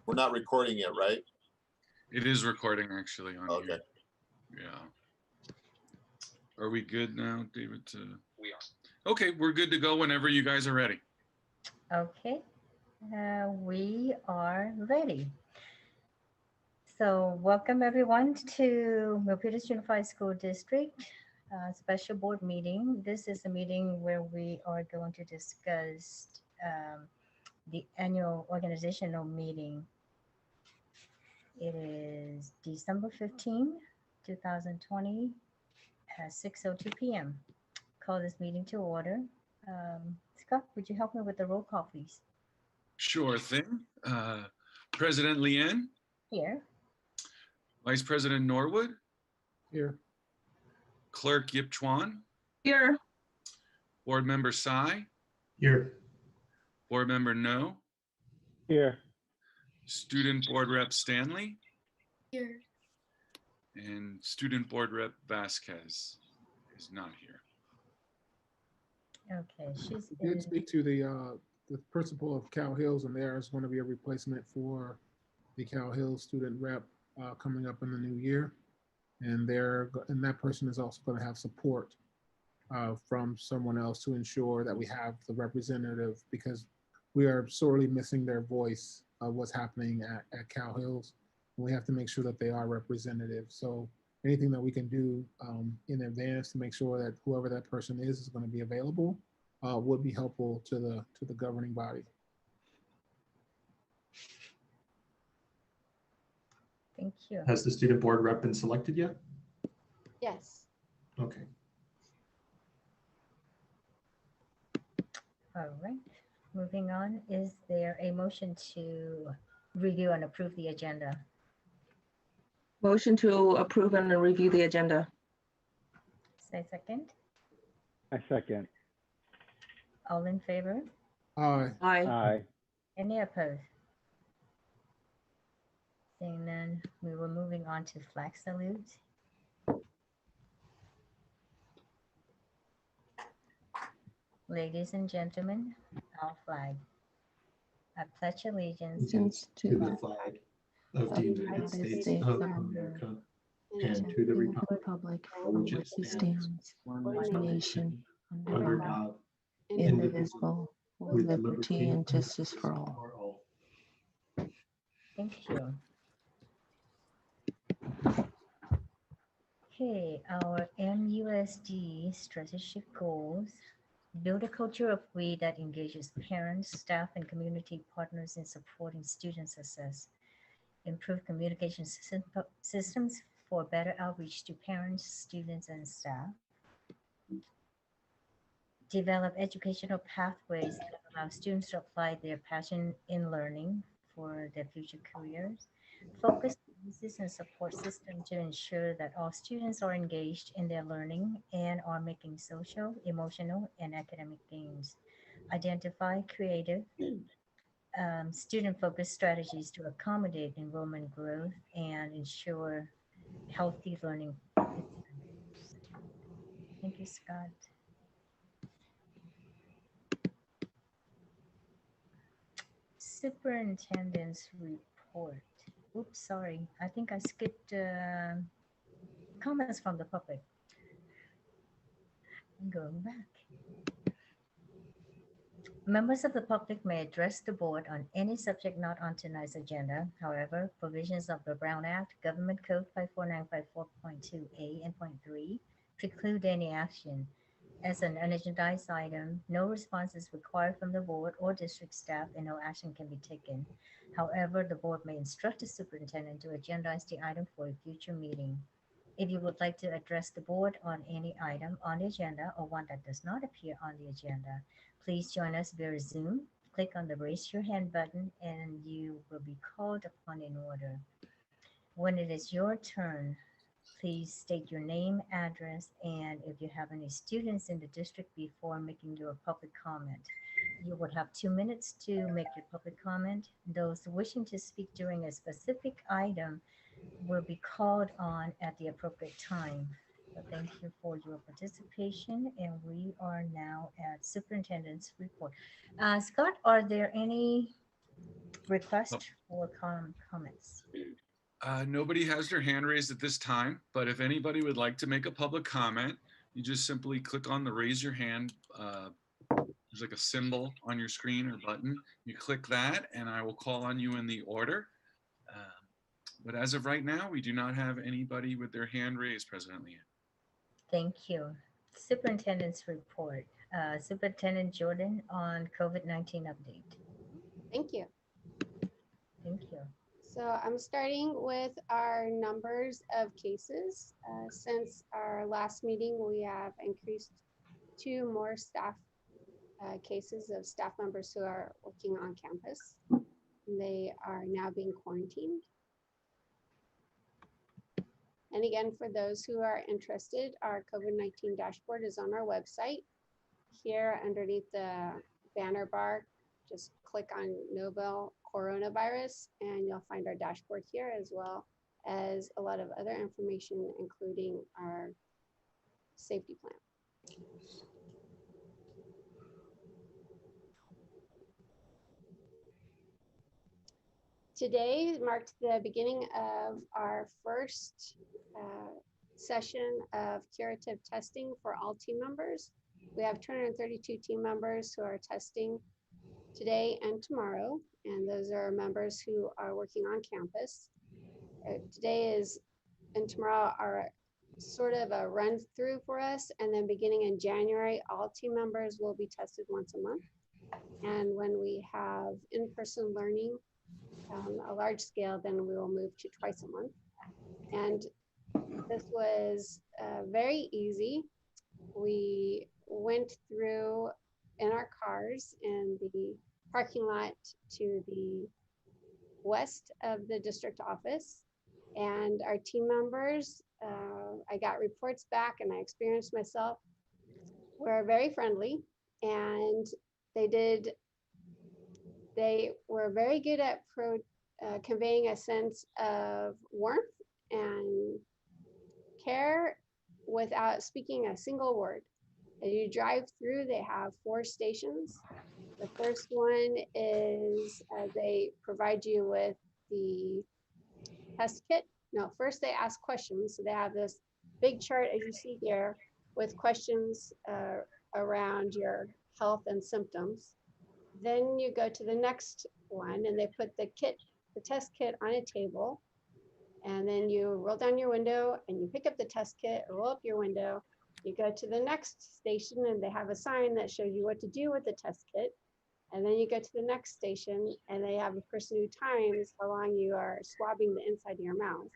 We're not recording it, right? It is recording actually on Okay. here. Yeah. Are we good now, David? We are. Okay, we're good to go whenever you guys are ready. Okay, we are ready. So welcome everyone to Milpitas Unified School District special board meeting. This is a meeting where we are going to discuss the annual organizational meeting. It is December 15, 2020 at 6:02 p.m. Call this meeting to order. Scott, would you help me with the roll call, please? Sure thing. President Leanne, Here. Vice President Norwood, Here. Clerk Yip Chuan, Here. Board Member Sai, Here. Board Member No, Here. Student Board Rep Stanley, Here. and Student Board Rep Vasquez is not here. Okay, she's We did speak to the principal of Cal Hills, and there is going to be a replacement for the Cal Hills student rep coming up in the new year. And that person is also going to have support from someone else to ensure that we have the representative, because we are sorely missing their voice of what's happening at Cal Hills. And we have to make sure that they are representative. So anything that we can do in advance to make sure that whoever that person is going to be available would be helpful to the governing body. Thank you. Has the student board rep been selected yet? Yes. Okay. All right, moving on. Is there a motion to review and approve the agenda? Motion to approve and review the agenda. Say second. I second. All in favor? Aye. Aye. Aye. Any opposed? Seeing none, we were moving on to flag salute. Ladies and gentlemen, our flag. I pledge allegiance Allegiance To to the flag of the United States of America and to the republic for which it stands, one nation, under under God, God, indivisible, with liberty and justice for all. Thank you. Okay, our MUSD strategic goals. Build a culture of we that engages parents, staff, and community partners in supporting student success. Improve communication systems for better outreach to parents, students, and staff. Develop educational pathways that allow students to apply their passion in learning for their future careers. Focus services and support system to ensure that all students are engaged in their learning and are making social, emotional, and academic gains. Identify creative, student-focused strategies to accommodate enrollment growth and ensure healthy learning. Thank you, Scott. Superintendent's report. Oops, sorry. I think I skipped comments from the public. I'm going back. Members of the public may address the board on any subject not on tonight's agenda. However, provisions of the Brown Act, Government Code 54954.2a and .3 preclude any action. As an unagendized item, no response is required from the board or district staff and no action can be taken. However, the board may instruct the superintendent to agendize the item for a future meeting. If you would like to address the board on any item on the agenda or one that does not appear on the agenda, please join us via Zoom. Click on the raise your hand button and you will be called upon in order. When it is your turn, please state your name, address, and if you have any students in the district before making your public comment. You would have 2 minutes to make your public comment. Those wishing to speak during a specific item will be called on at the appropriate time. So thank you for your participation, and we are now at Superintendent's report. Scott, are there any Request for comments. Nobody has their hand raised at this time, but if anybody would like to make a public comment, you just simply click on the raise your hand. There's like a symbol on your screen or button. You click that and I will call on you in the order. But as of right now, we do not have anybody with their hand raised, President Leanne. Thank you. Superintendent's report. Superintendent Jordan on COVID-19 update. Thank you. Thank you. So I'm starting with our numbers of cases. Since our last meeting, we have increased 2 more staff cases of staff members who are working on campus. They are now being quarantined. And again, for those who are interested, our COVID-19 dashboard is on our website. Here underneath the banner bar, just click on Novel Coronavirus and you'll find our dashboard here, as well as a lot of other information, including our safety plan. Today marked the beginning of our first session of curative testing for all team members. We have 232 team members who are testing today and tomorrow, and those are members who are working on campus. Today is and tomorrow are sort of a run through for us, and then beginning in January, all team members will be tested once a month. And when we have in-person learning, a large scale, then we will move to twice a month. And this was very easy. We went through in our cars in the parking lot to the west of the district office, and our team members, I got reports back and I experienced myself, were very friendly, and they were very good at conveying a sense of warmth and care without speaking a single word. As you drive through, they have 4 stations. The first one is they provide you with the test kit. No, first they ask questions. So they have this big chart, as you see here, with questions around your health and symptoms. Then you go to the next one and they put the test kit on a table, and then you roll down your window and you pick up the test kit, roll up your window, you go to the next station and they have a sign that shows you what to do with the test kit. And then you go to the next station and they have a person who times how long you are swabbing the inside of your mouth.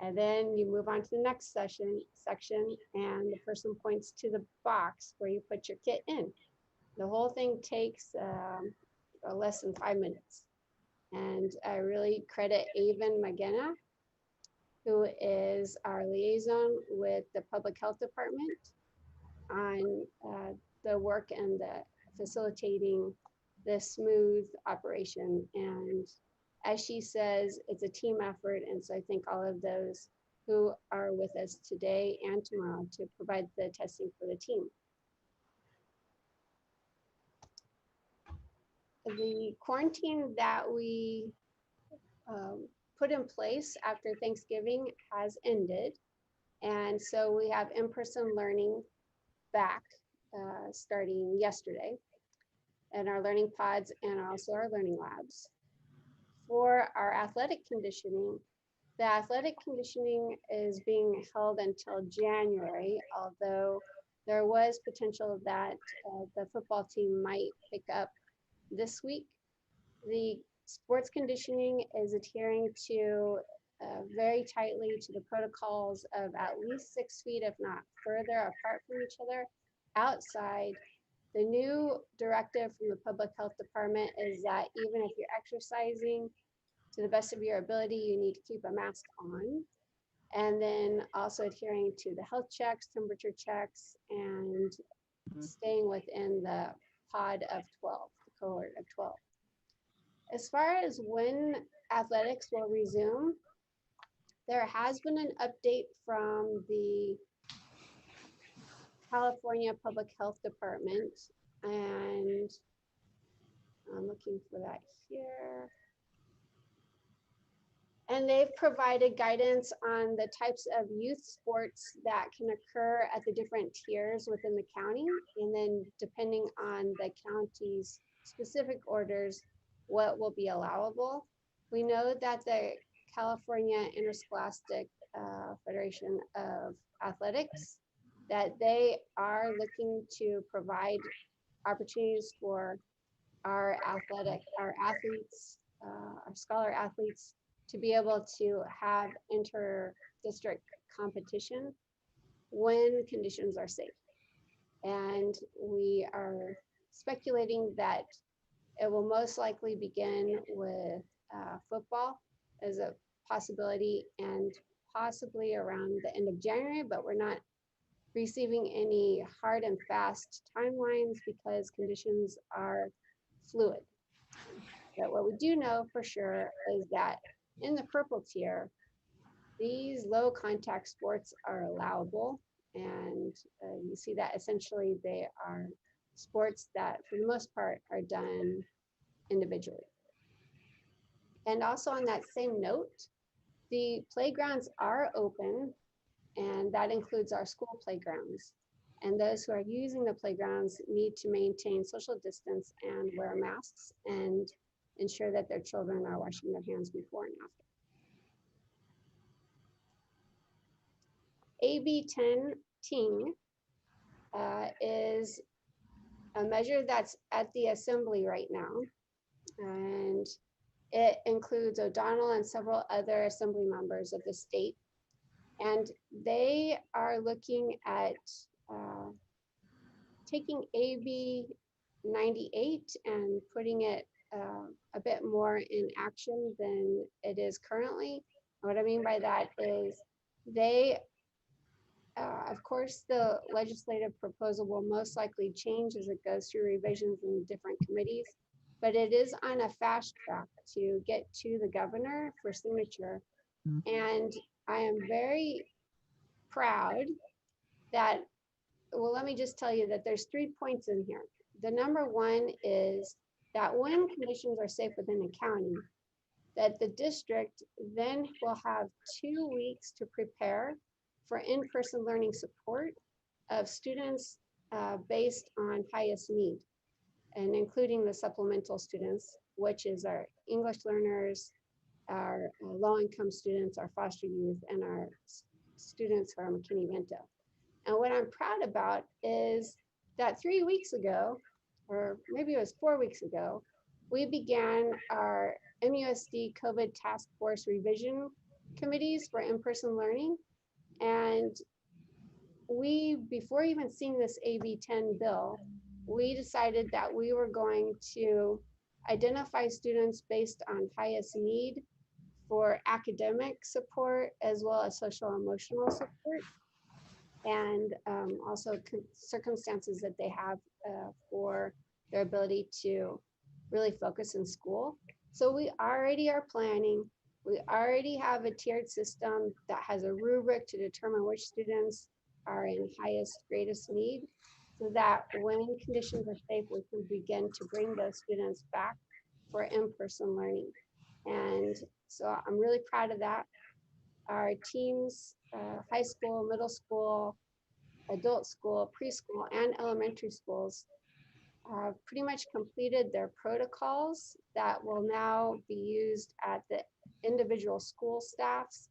And then you move on to the next section and the person points to the box where you put your kit in. The whole thing takes less than 5 minutes. And I really credit Avon McGenna, who is our liaison with the Public Health Department, on the work and the facilitating this smooth operation. And as she says, it's a team effort. And so I thank all of those who are with us today and tomorrow to provide the testing for the team. The quarantine that we put in place after Thanksgiving has ended. And so we have in-person learning back starting yesterday, and our learning pods and also our learning labs. For our athletic conditioning, the athletic conditioning is being held until January, although there was potential that the football team might pick up this week. The sports conditioning is adhering to very tightly to the protocols of at least 6 feet, if not further, apart from each other outside. The new directive from the Public Health Department is that even if you're exercising to the best of your ability, you need to keep a mask on. And then also adhering to the health checks, temperature checks, and staying within the pod of 12, the cohort of 12. As far as when athletics will resume, there has been an update from the California Public Health Department, and I'm looking for that here. And they've provided guidance on the types of youth sports that can occur at the different tiers within the county. And then depending on the county's specific orders, what will be allowable. We know that the California Interscholastic Federation of Athletics, that they are looking to provide opportunities for our athletes, our scholar athletes to be able to have inter-district competition when conditions are safe. And we are speculating that it will most likely begin with football as a possibility and possibly around the end of January, but we're not receiving any hard and fast timelines because conditions are fluid. But what we do know for sure is that in the purple tier, these low contact sports are allowable. And you see that essentially they are sports that for the most part are done individually. And also on that same note, the playgrounds are open, and that includes our school playgrounds. And those who are using the playgrounds need to maintain social distance and wear masks and ensure that their children are washing their hands before and after. AB 10 Ting is a measure that's at the assembly right now. And it includes O'Donnell and several other assembly members of the state. And they are looking at taking AB 98 and putting it a bit more in action than it is currently. What I mean by that is they, of course, the legislative proposal will most likely change as it goes through revisions in different committees, but it is on a fast track to get to the governor for signature. And I am very proud that, well, let me just tell you that there's 3 points in here. The number one is that when conditions are safe within the county, that the district then will have 2 weeks to prepare for in-person learning support of students based on highest need, and including the supplemental students, which is our English learners, our low-income students, our foster youth, and our students who are McKinney-Vento. And what I'm proud about is that 3 weeks ago, or maybe it was 4 weeks ago, we began our MUSD COVID task force revision committees for in-person learning. And we, before even seeing this AB 10 bill, we decided that we were going to identify students based on highest need for academic support as well as social emotional support, and also circumstances that they have for their ability to really focus in school. So we already are planning. We already have a tiered system that has a rubric to determine which students are in highest, greatest need, so that when conditions are safe, we can begin to bring those students back for in-person learning. And so I'm really proud of that. Our teams, high school, middle school, adult school, preschool, and elementary schools pretty much completed their protocols that will now be used at the individual school staffs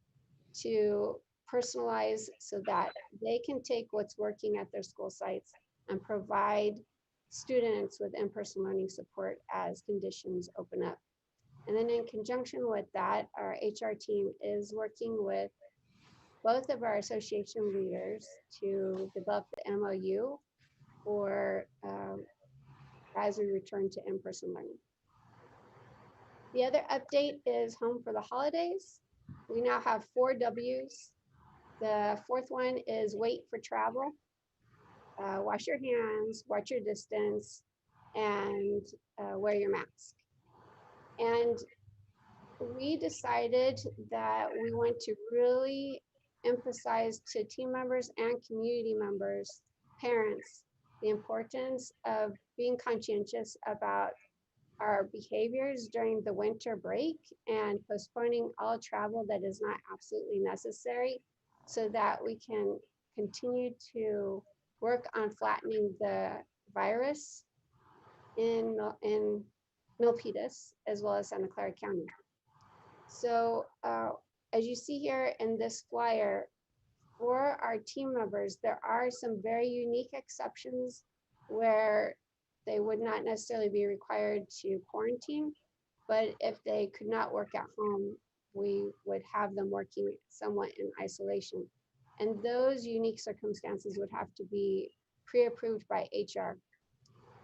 to personalize so that they can take what's working at their school sites and provide students with in-person learning support as conditions open up. And then in conjunction with that, our HR team is working with both of our association leaders to develop the MOU for as we return to in-person learning. The other update is home for the holidays. We now have 4 W's. The 4th one is wait for travel. Wash your hands, watch your distance, and wear your mask. And we decided that we want to really emphasize to team members and community members, parents, the importance of being conscientious about our behaviors during the winter break and postponing all travel that is not absolutely necessary so that we can continue to work on flattening the virus in Milpitas as well as Santa Clara County. So as you see here in this flyer, for our team members, there are some very unique exceptions where they would not necessarily be required to quarantine, but if they could not work at home, we would have them working somewhat in isolation. And those unique circumstances would have to be pre-approved by HR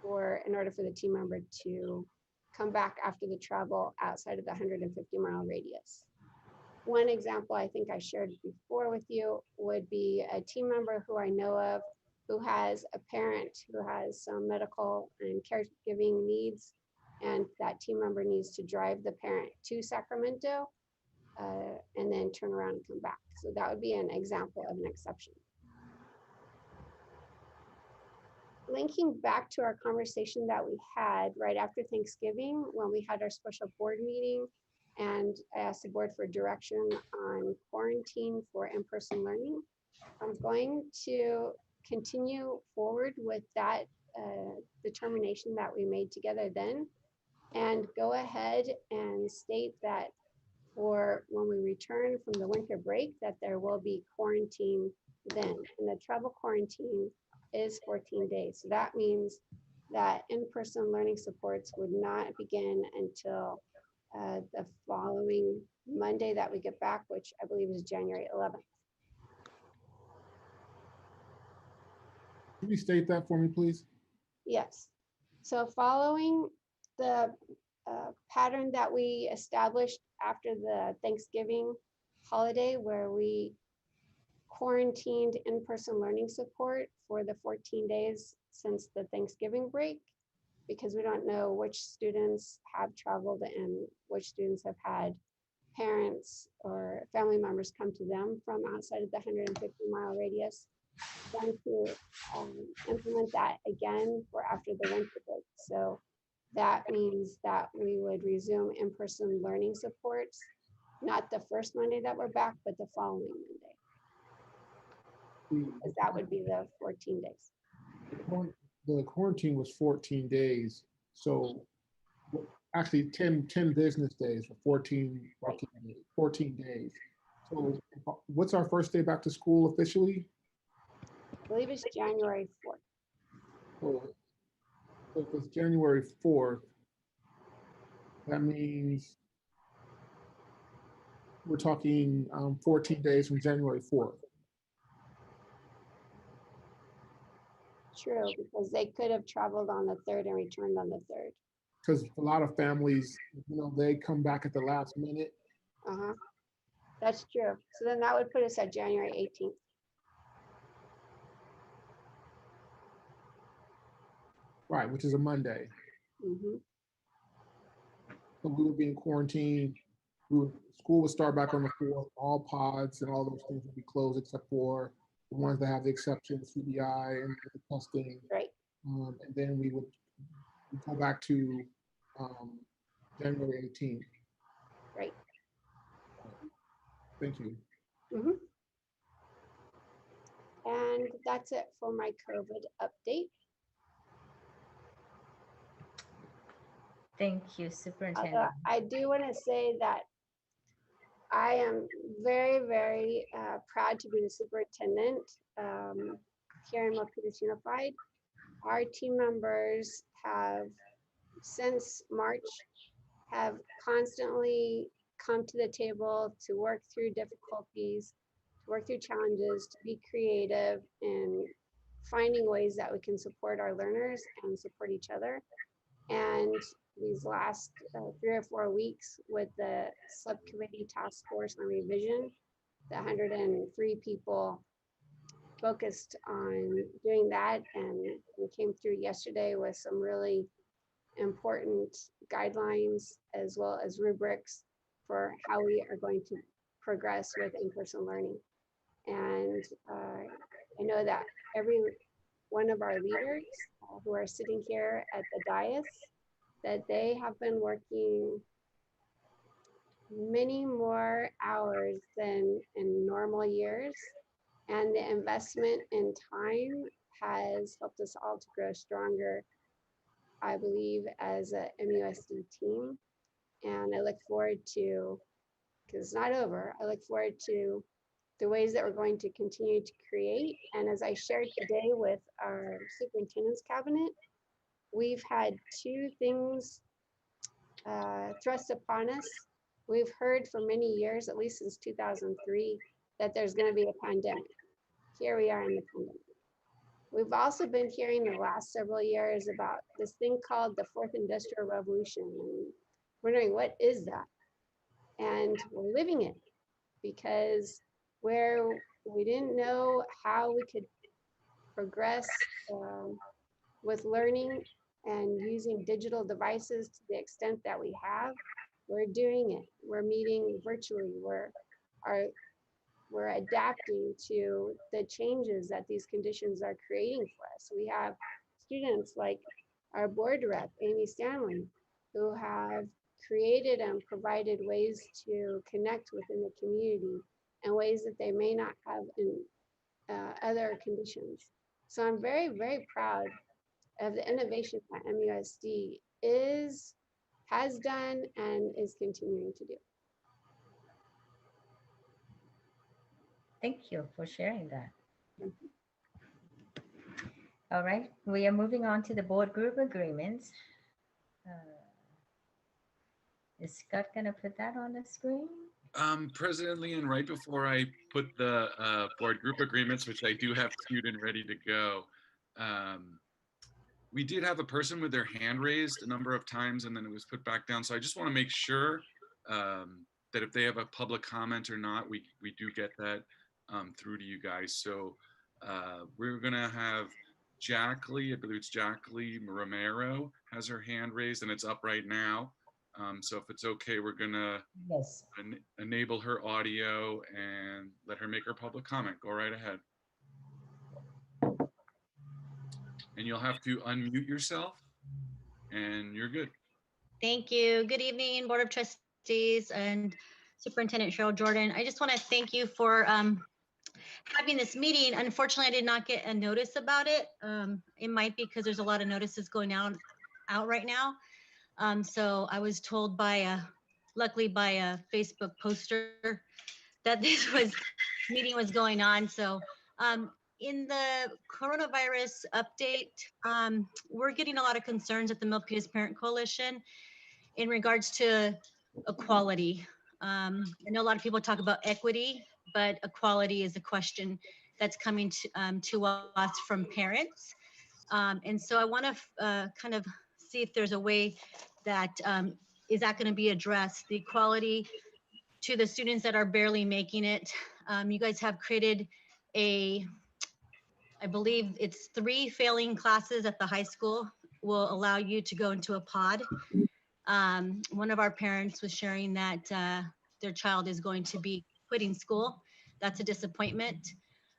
in order for the team member to come back after the travel outside of the 150-mile radius. One example I think I shared before with you would be a team member who I know of who has a parent who has some medical and caregiving needs, and that team member needs to drive the parent to Sacramento and then turn around and come back. So that would be an example of an exception. Linking back to our conversation that we had right after Thanksgiving when we had our special board meeting, and I asked the board for direction on quarantine for in-person learning. I'm going to continue forward with that determination that we made together then, and go ahead and state that for when we return from the winter break, that there will be quarantine then. And the travel quarantine is 14 days. So that means that in-person learning supports would not begin until the following Monday that we get back, which I believe is January 11th. Can you state that for me, please? Yes. So following the pattern that we established after the Thanksgiving holiday, where we quarantined in-person learning support for the 14 days since the Thanksgiving break, because we don't know which students have traveled and which students have had parents or family members come to them from outside of the 150-mile radius. Then to implement that again for after the winter break. So that means that we would resume in-person learning supports, not the first Monday that we're back, but the following Monday. Because that would be the 14 days. The quarantine was 14 days. So actually 10 business days for 14 days. So what's our first day back to school officially? I believe it's January 4th. So if it's January 4th, that means we're talking 14 days from January 4th. True, because they could have traveled on the 3rd and returned on the 3rd. Because a lot of families, they come back at the last minute. That's true. So then that would put us at January 18th. Right, which is a Monday. So we would be in quarantine. School would start back on the 4th. All pods and all those things would be closed except for the ones that have the exceptions, CBI and the testing. Right. And then we would go back to January 18th. Right. Thank you. And that's it for my COVID update. Thank you, Superintendent. I do want to say that I am very, very proud to be the superintendent here in Milpitas Unified. Our team members have, since March, have constantly come to the table to work through difficulties, to work through challenges, to be creative in finding ways that we can support our learners and support each other. And these last 3 or 4 weeks with the subcommittee task force on revision, the 103 people focused on doing that, and we came through yesterday with some really important guidelines as well as rubrics for how we are going to progress with in-person learning. And I know that every one of our leaders who are sitting here at the dais that they have been working many more hours than in normal years. And the investment in time has helped us all to grow stronger, I believe, as a MUSD team. And I look forward to, because it's not over, I look forward to the ways that we're going to continue to create. And as I shared today with our superintendent's cabinet, we've had two things thrust upon us. We've heard for many years, at least since 2003, that there's going to be a pandemic. Here we are in the pandemic. We've also been hearing the last several years about this thing called the fourth industrial revolution, and wondering what is that? And we're living it, because where we didn't know how we could progress with learning and using digital devices to the extent that we have, we're doing it. We're meeting virtually. We're adapting to the changes that these conditions are creating for us. We have students like our board rep, Amy Stanley, who have created and provided ways to connect within the community in ways that they may not have in other conditions. So I'm very, very proud of the innovation that MUSD has done and is continuing to do. Thank you for sharing that. All right, we are moving on to the board group agreements. Is Scott gonna put that on the screen? President Lee, and right before I put the board group agreements, which I do have queued and ready to go, we did have a person with their hand raised a number of times and then it was put back down. So I just want to make sure that if they have a public comment or not, we do get that through to you guys. So we're going to have Jacqueline, I believe it's Jacqueline Romero has her hand raised and it's up right now. So if it's okay, we're going to Yes. enable her audio and let her make her public comment. Go right ahead. And you'll have to unmute yourself and you're good. Thank you. Good evening, Board of Trustees and Superintendent Cheryl Jordan. I just want to thank you for having this meeting. Unfortunately, I did not get a notice about it. It might be because there's a lot of notices going out right now. So I was told luckily by a Facebook poster that this meeting was going on. So in the coronavirus update, we're getting a lot of concerns at the Milpitas Parent Coalition in regards to equality. I know a lot of people talk about equity, but equality is a question that's coming to us from parents. And so I want to kind of see if there's a way that is that going to be addressed, the equality to the students that are barely making it. You guys have created I believe it's 3 failing classes at the high school will allow you to go into a pod. One of our parents was sharing that their child is going to be quitting school. That's a disappointment.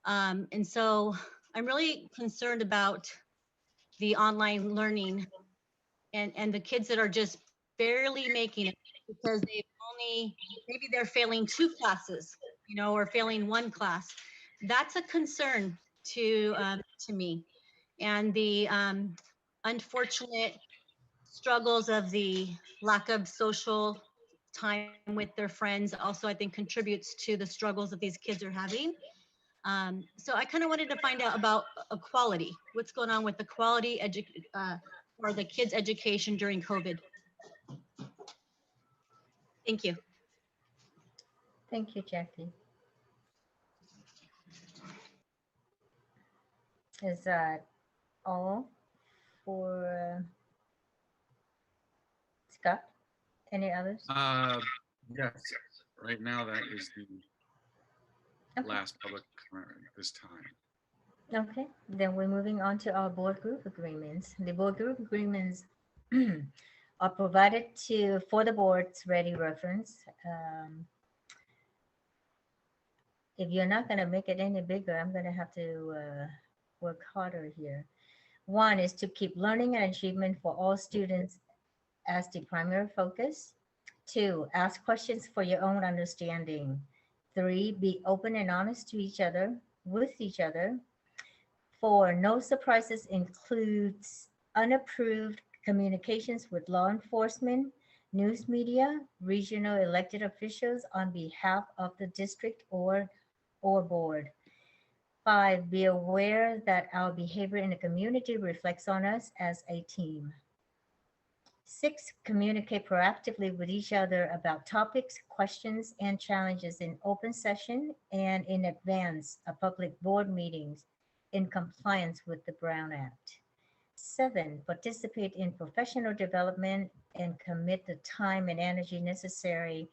And so I'm really concerned about the online learning and the kids that are just barely making it because maybe they're failing 2 classes, or failing 1 class. That's a concern to me. And the unfortunate struggles of the lack of social time with their friends also, I think, contributes to the struggles that these kids are having. So I kind of wanted to find out about equality. What's going on with the quality for the kids' education during COVID? Thank you. Thank you, Jackie. Is that all for Scott? Any others? Yes, right now that is the Okay. last public comment at this time. Okay, then we're moving on to our board group agreements. The board group agreements are provided for the board's ready reference. If you're not going to make it any bigger, I'm going to have to work harder here. One is to keep learning and achievement for all students as the primary focus. 2, ask questions for your own understanding. 3, be open and honest to each other, with each other. 4, no surprises includes unapproved communications with law enforcement, news media, regional elected officials on behalf of the district or board. 5, be aware that our behavior in the community reflects on us as a team. 6, communicate proactively with each other about topics, questions, and challenges in open session and in advance of public board meetings in compliance with the Brown Act. 7, participate in professional development and commit the time and energy necessary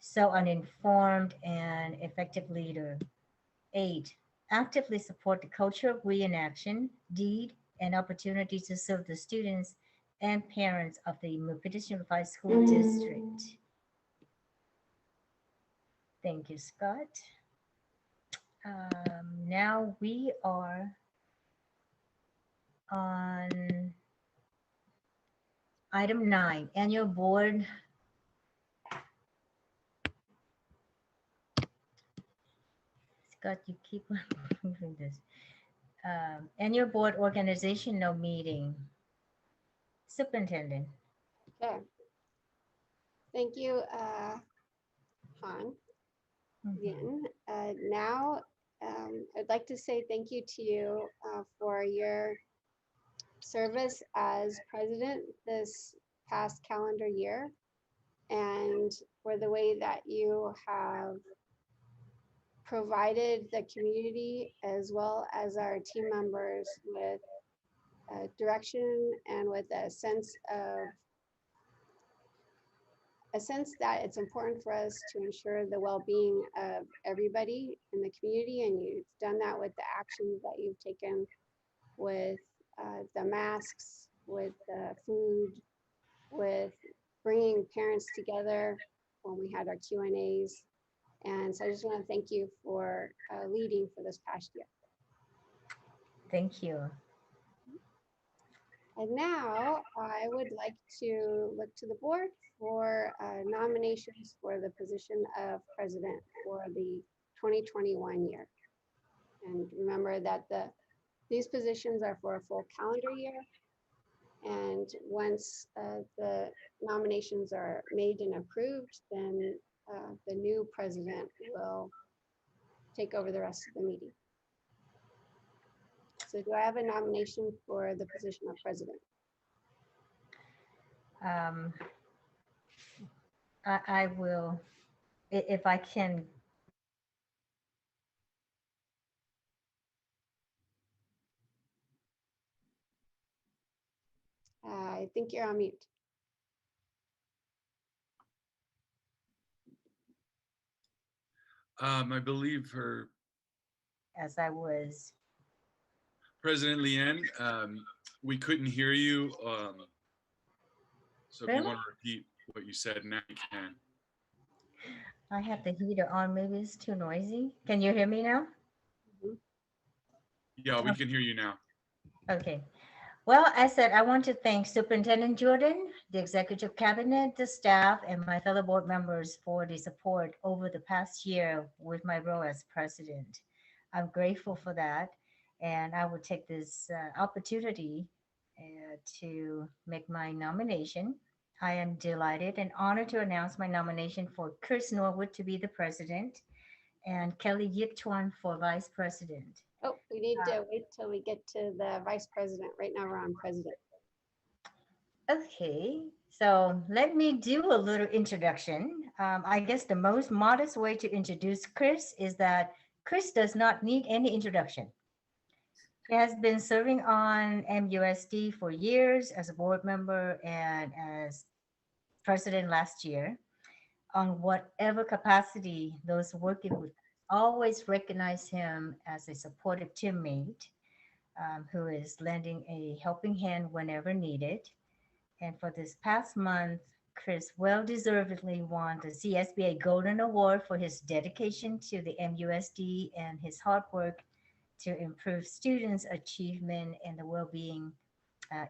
so an informed and effective leader. 8, actively support the culture of reenaction, deed, and opportunity to serve the students and parents of the Milpitas Unified School District. Thank you, Scott. Now we are on item 9, annual board. Scott, you keep on moving this. Annual board organizational meeting. Superintendent. Okay. Thank you, Han. Again, now I'd like to say thank you to you for your service as president this past calendar year and for the way that you have provided the community as well as our team members with direction and with a sense that it's important for us to ensure the well-being of everybody in the community, and you've done that with the actions that you've taken with the masks, with the food, with bringing parents together when we had our Q&As. And so I just want to thank you for leading for this past year. Thank you. And now I would like to look to the board for nominations for the position of president for the 2021 year. And remember that these positions are for a full calendar year. And once the nominations are made and approved, then the new president will take over the rest of the meeting. So do I have a nomination for the position of president? I will, if I can. I think you're on mute. I believe her As I was. President Leanne, we couldn't hear you. So if you Really? want to repeat what you said now, you can. I have the heater on. Maybe it's too noisy. Can you hear me now? Yeah, we can hear you now. Okay. Well, I said I want to thank Superintendent Jordan, the Executive Cabinet, the staff, and my fellow board members for the support over the past year with my role as president. I'm grateful for that, and I will take this opportunity to make my nomination. I am delighted and honored to announce my nomination for Chris Norwood to be the president and Kelly Yip Chuan for vice president. Oh, we need to wait till we get to the vice president. Right now we're on president. Okay, so let me do a little introduction. I guess the most modest way to introduce Chris is that Chris does not need any introduction. He has been serving on MUSD for years as a board member and as president last year. On whatever capacity those working with always recognize him as a supportive teammate who is lending a helping hand whenever needed. And for this past month, Chris well-deservedly won the CSBA Golden Award for his dedication to the MUSD and his hard work to improve students' achievement and the well-being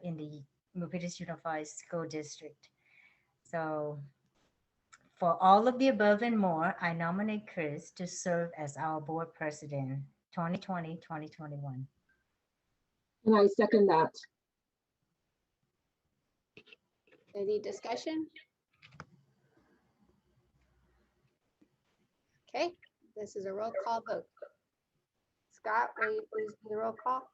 in the Milpitas Unified School District. So for all of the above and more, I nominate Chris to serve as our board president 2020-2021. And I second that. Any discussion? Okay, this is a roll call vote. Scott, will you please do the roll call?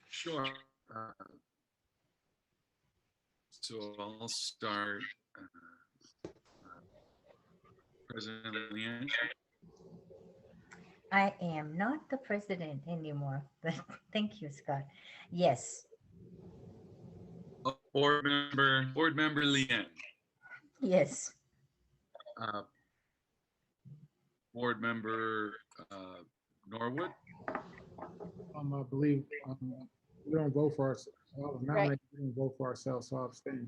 Sure. So I'll start. President Leanne. I am not the president anymore, but thank you, Scott. Yes. Board member Leanne. Yes. Board member Norwood. I believe we don't vote for ourselves. Right. We don't vote for ourselves, so I'll abstain.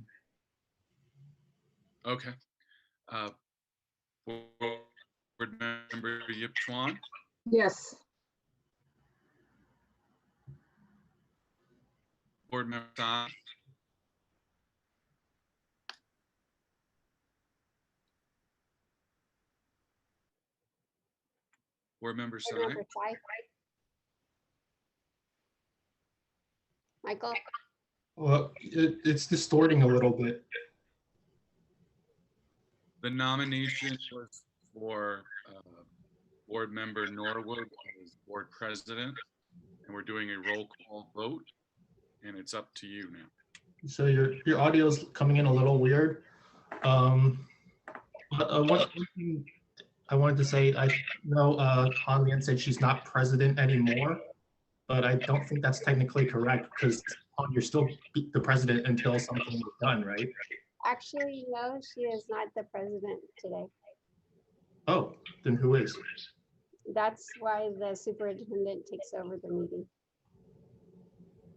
Okay. Board member Yip Chuan. Yes. Board member Don. Board member Board Sai. member Sai. Michael, Well, it's distorting a little bit. The nomination was for board member Norwood as board president, and we're doing a roll call vote, and it's up to you now. So your audio is coming in a little weird. But one thing I wanted to say, I know Han Lian said she's not president anymore, but I don't think that's technically correct because you're still the president until something is done, right? actually, no, she is not the president today. Oh, then who is? That's why the superintendent takes over the meeting,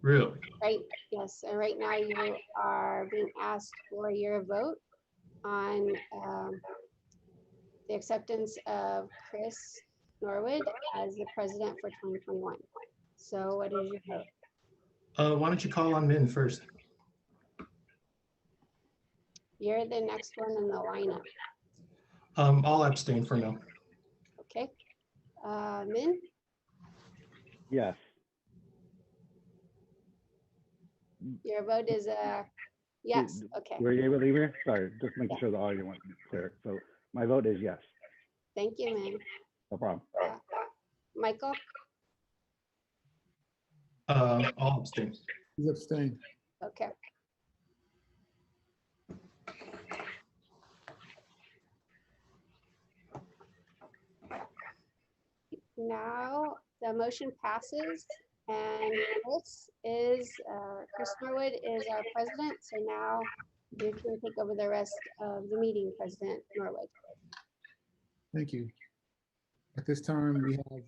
Really? right? Yes, and right now you are being asked for your vote on the acceptance of Chris Norwood as the president for 2021. So what is your vote? Why don't you call on Min first? You're the next one in the lineup, I'll abstain for now. okay? Min, Yes. your vote is a yes, okay. Were you able to hear me? Sorry, just making sure the audio went clear. So my vote is yes. Thank you, Min. No problem. Michael, I'll abstain. He's abstained. okay. Now the motion passes and Chris Norwood is our president. So now you can take over the rest of the meeting, President Norwood. Thank you. At this time, we have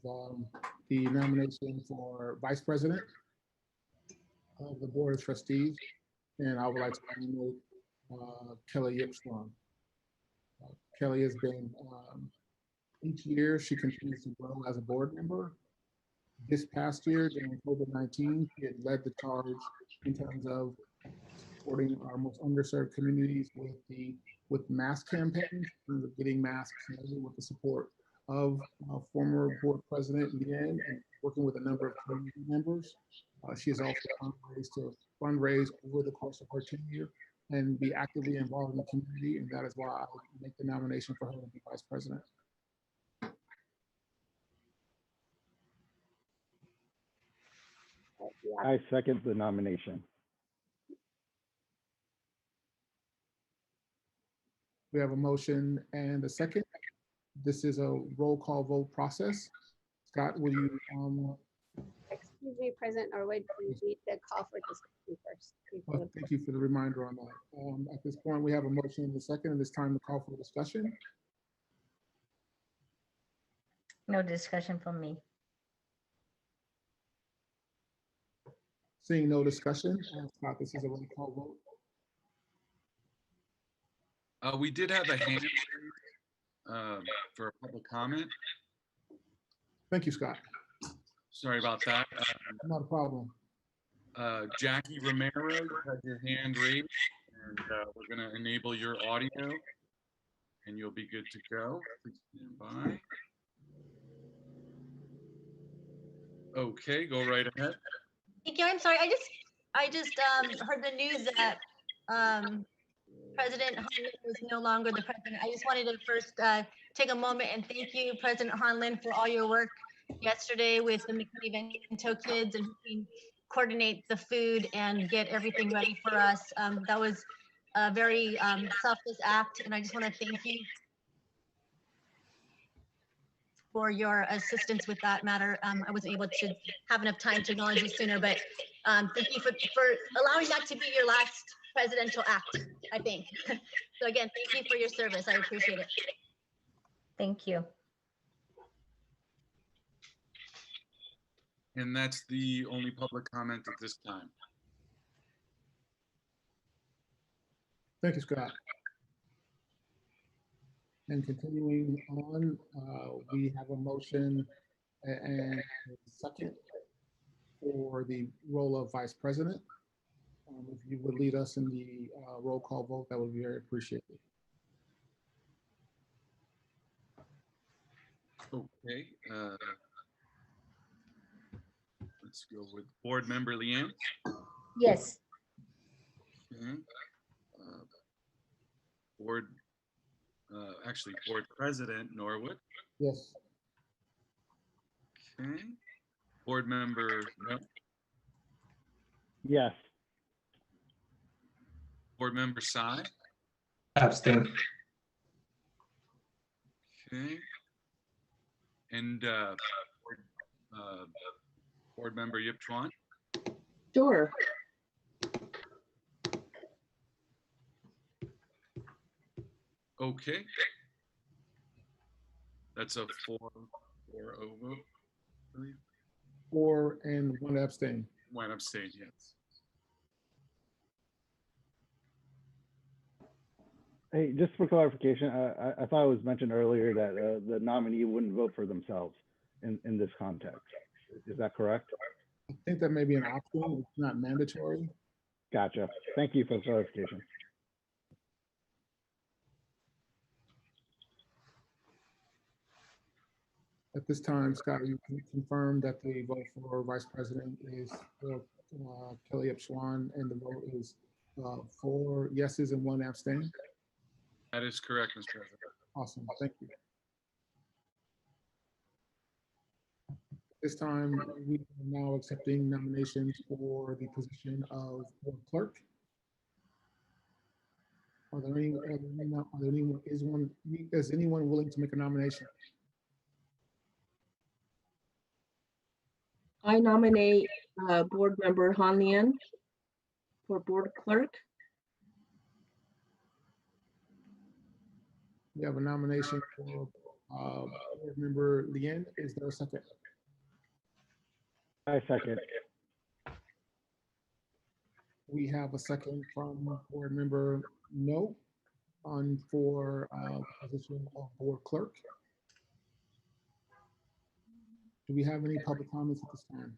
the nomination for vice president of the Board of Trustees, and I would like to nominate Kelly Yip Chuan. Kelly has been, each year she continues to grow as a board member. This past year, during COVID-19, she had led the charge in terms of supporting our most underserved communities with mask campaigns, in terms of getting masks with the support of former board president Leanne and working with a number of community members. She has also fundraised over the course of her tenure and be actively involved in the community, and that is why I make the nomination for her to be vice president. I second the nomination. We have a motion and a second. This is a roll call vote process. Scott, will you? Excuse me, President Norwood, please read the call for discussion first. Well, thank you for the reminder on that. At this point, we have a motion and a second, and it's time to call for discussion. No discussion from me. Seeing no discussion, Scott, this is a roll call vote. We did have a hand raised, for a public comment. Thank you, Scott. Sorry about that. Not a problem. Jackie Romero, you have your hand raised, and we're going to enable your audio, and you'll be good to go. Please stand by. Okay, go right ahead. Thank you. I'm sorry. I just heard the news that President Hanlin was no longer the president. I just wanted to first take a moment and thank you, President Hanlin, for all your work yesterday with the McKinney-Vento kids and helping coordinate the food and get everything ready for us. That was a very selfless act, and I just want to thank you for your assistance with that matter. I wasn't able to have enough time to acknowledge you sooner, but thank you for allowing that to be your last presidential act, I think. So again, thank you for your service. I appreciate it. Thank you. And that's the only public comment at this time. Thank you, Scott. And continuing on, we have a motion and a second for the role of vice president. If you would lead us in the roll call vote, that would be very appreciated. Okay. Let's go with board member Leanne. Yes. Okay. Board president Norwood. Yes. Okay. Board member no. Yes. Board member Sai. Abstain. Okay. And board member Yip Chuan. Sure. Okay. That's a 4-0 vote. I believe. 4 and 1 abstain. 1 abstain, yes. Hey, just for clarification, I thought it was mentioned earlier that the nominee wouldn't vote for themselves in this context. Is that correct? I think that may be an option. It's not mandatory. Gotcha. Thank you for the clarification. At this time, Scott, you can confirm that the vote for vice president is for Kelly Epswan, and the vote is 4 yeses and 1 abstain. That is correct, Mr. President. Awesome, thank you. This time, we are now accepting nominations for the position of board clerk. Is anyone willing to make a nomination? I nominate board member Han Lian for board clerk. We have a nomination for board member Lien. Is there a second? I second. We have a second from board member No on for position of board clerk. Do we have any public comments at this time?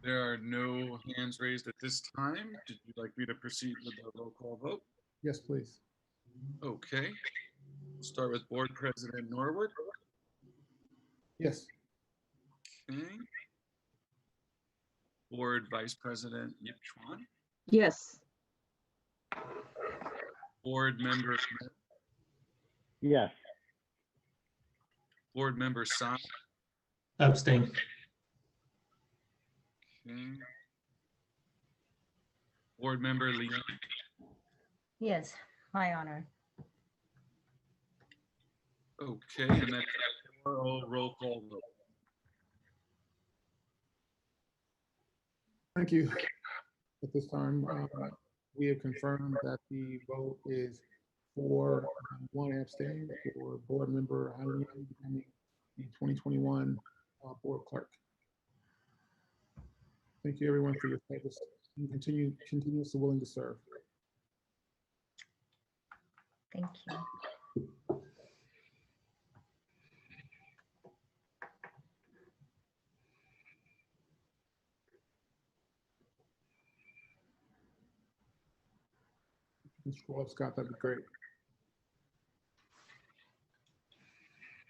There are no hands raised at this time. Did you like me to proceed with the roll call vote? Yes, please. Okay. We'll start with board president Norwood. Yes. Okay. Board vice president Yip Chuan. Yes. Board member Yes. board member Sai. Abstain. Okay. Board member Leon. Yes, my honor. Okay, and that's a 4-0 roll call vote. Thank you. At this time, we have confirmed that the vote is 4, 1 abstain for board member Han Lian becoming the 2021 board clerk. Thank you, everyone, for your service and continuously willing to serve. Thank you. can scroll up, Scott, that'd be great.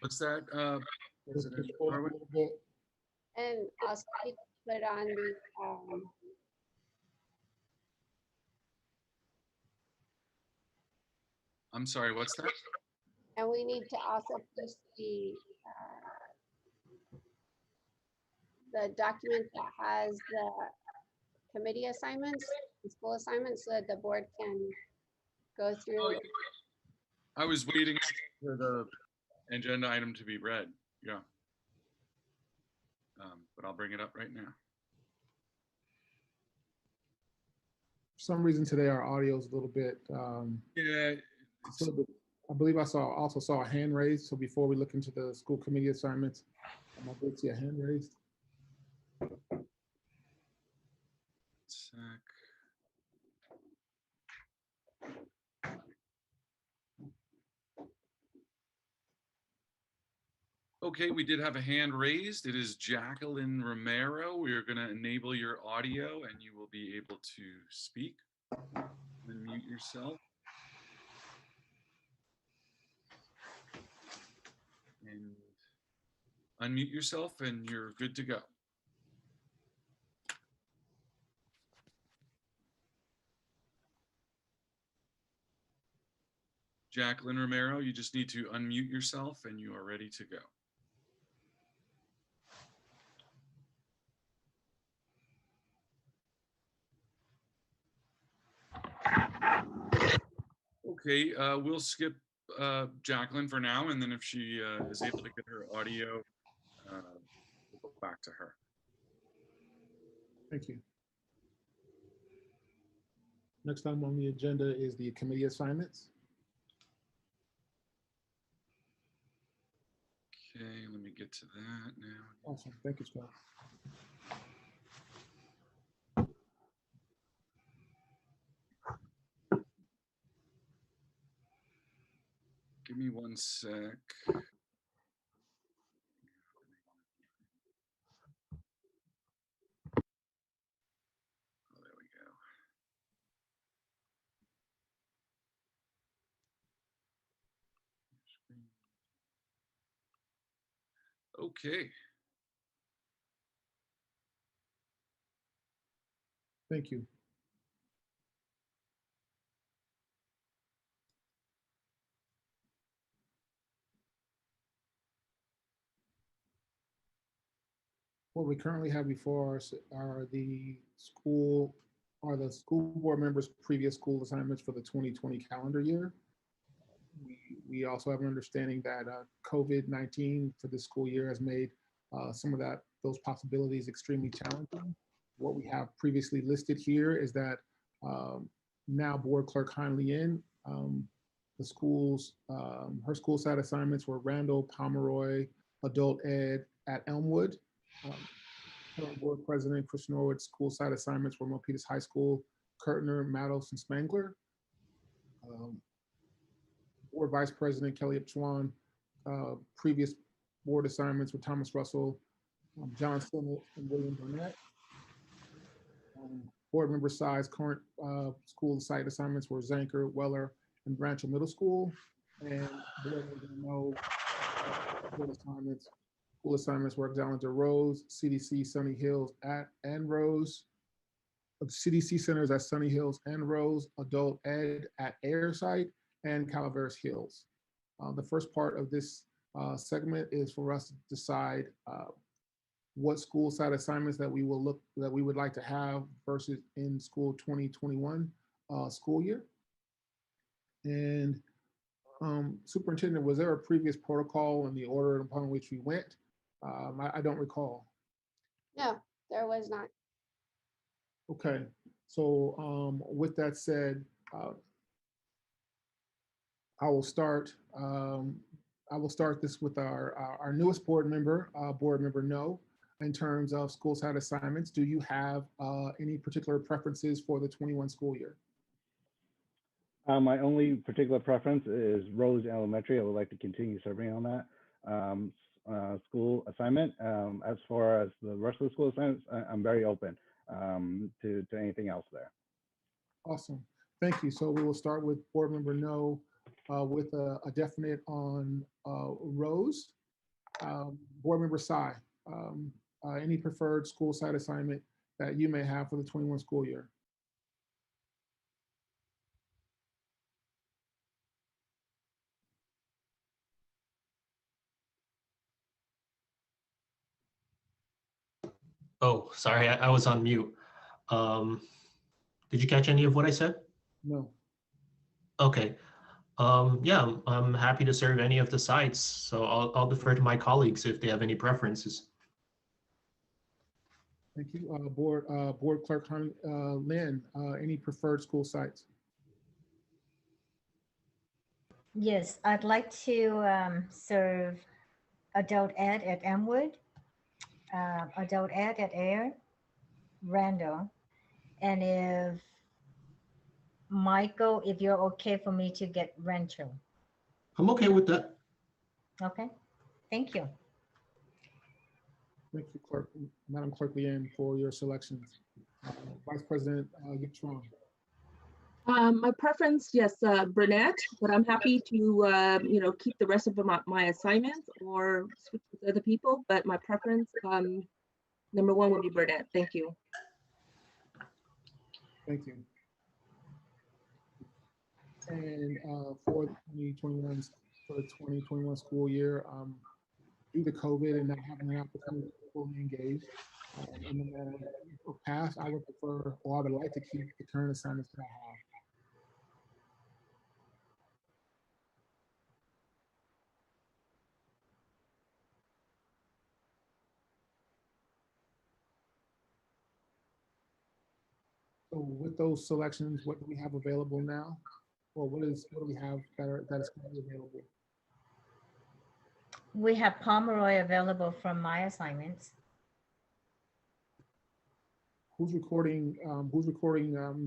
What's that? Just President scroll up a Harwood? little bit. And also you can put it on the, I'm sorry, what's that? and we need to also post the document that has the committee assignments, the school assignments, so that the board can go through. I was waiting for the agenda item to be read. Yeah. But I'll bring it up right now. For some reason today, our audio is a little bit, Yeah, it's a little bit, I believe I also saw a hand raised. So before we look into the school committee assignments, I did see a hand raised. sec. Okay, we did have a hand raised. It is Jacqueline Romero. We are going to enable your audio and you will be able to speak. Unmute yourself. And unmute yourself and you're good to go. Jacqueline Romero, you just need to unmute yourself and you are ready to go. Okay, we'll skip Jacqueline for now, and then if she is able to get her audio, we'll go back to her. Thank you. Next item on the agenda is the committee assignments. Okay, let me get to that now. Awesome, thank you, Scott. Give me one sec. Oh, there we go. Okay. Thank you. What we currently have before us are the school board members' previous school assignments for the 2020 calendar year. We also have an understanding that COVID-19 for this school year has made some of those possibilities extremely challenging. What we have previously listed here is that now Board Clerk Heinley In, the schools, her school site assignments were Randall, Pomeroy, Adult Ed at Elmwood. Current board president Chris Norwood's school site assignments were Milpitas High School, Kirtner, Matos, and Spangler. Board vice president Kelly Upchwan, previous board assignments were Thomas Russell, John Simmett, and William Burnett. Board member size current school site assignments were Zanker, Weller, and Rancho Middle School. And board member no board assignments. School assignments were Alexander Rose, CDC Sunny Hills and Rose, CDC Centers at Sunny Hills and Rose, Adult Ed at Airside, and Calaveras Hills. The first part of this segment is for us to decide what school site assignments that we would like to have versus in school 2021 school year. And Superintendent, was there a previous protocol in the order upon which we went? I don't recall. No, there was not. Okay, so with that said, I will start this with our newest board member, Board Member No, in terms of school site assignments. Do you have any particular preferences for the 21 school year? My only particular preference is Rose Elementary. I would like to continue serving on that school assignment. As far as the rest of the school assignments, I'm very open to anything else there. Awesome. Thank you. So we will start with Board Member No with a definite on Rose. Board Member Sai, any preferred school site assignment that you may have for the 21 school year? Oh, sorry, I was on mute. Did you catch any of what I said? No. Okay. Yeah, I'm happy to serve any of the sites, so I'll defer to my colleagues if they have any preferences. Thank you. Board Clerk Lynn, any preferred school sites? Yes, I'd like to serve adult ed at Elmwood, adult ed at Air, Randall, and if Michael, if you're okay for me to get Rancho. I'm okay with that. Okay, thank you. Thank you, Madam Clerk Leanne, for your selections. Vice President Gitron. My preference, yes, Burnett, but I'm happy to, keep the rest of my assignments or switch with other people. But my preference, number one would be Burnett. Thank you. Thank you. And for the 2021 school year, due to COVID and not having an opportunity to fully engage in the manner of past, I would prefer, or I would like to keep the current assignments that I have. So with those selections, what do we have available now? Or what do we have that is currently available? We have Pomeroy available from my assignments. Who's recording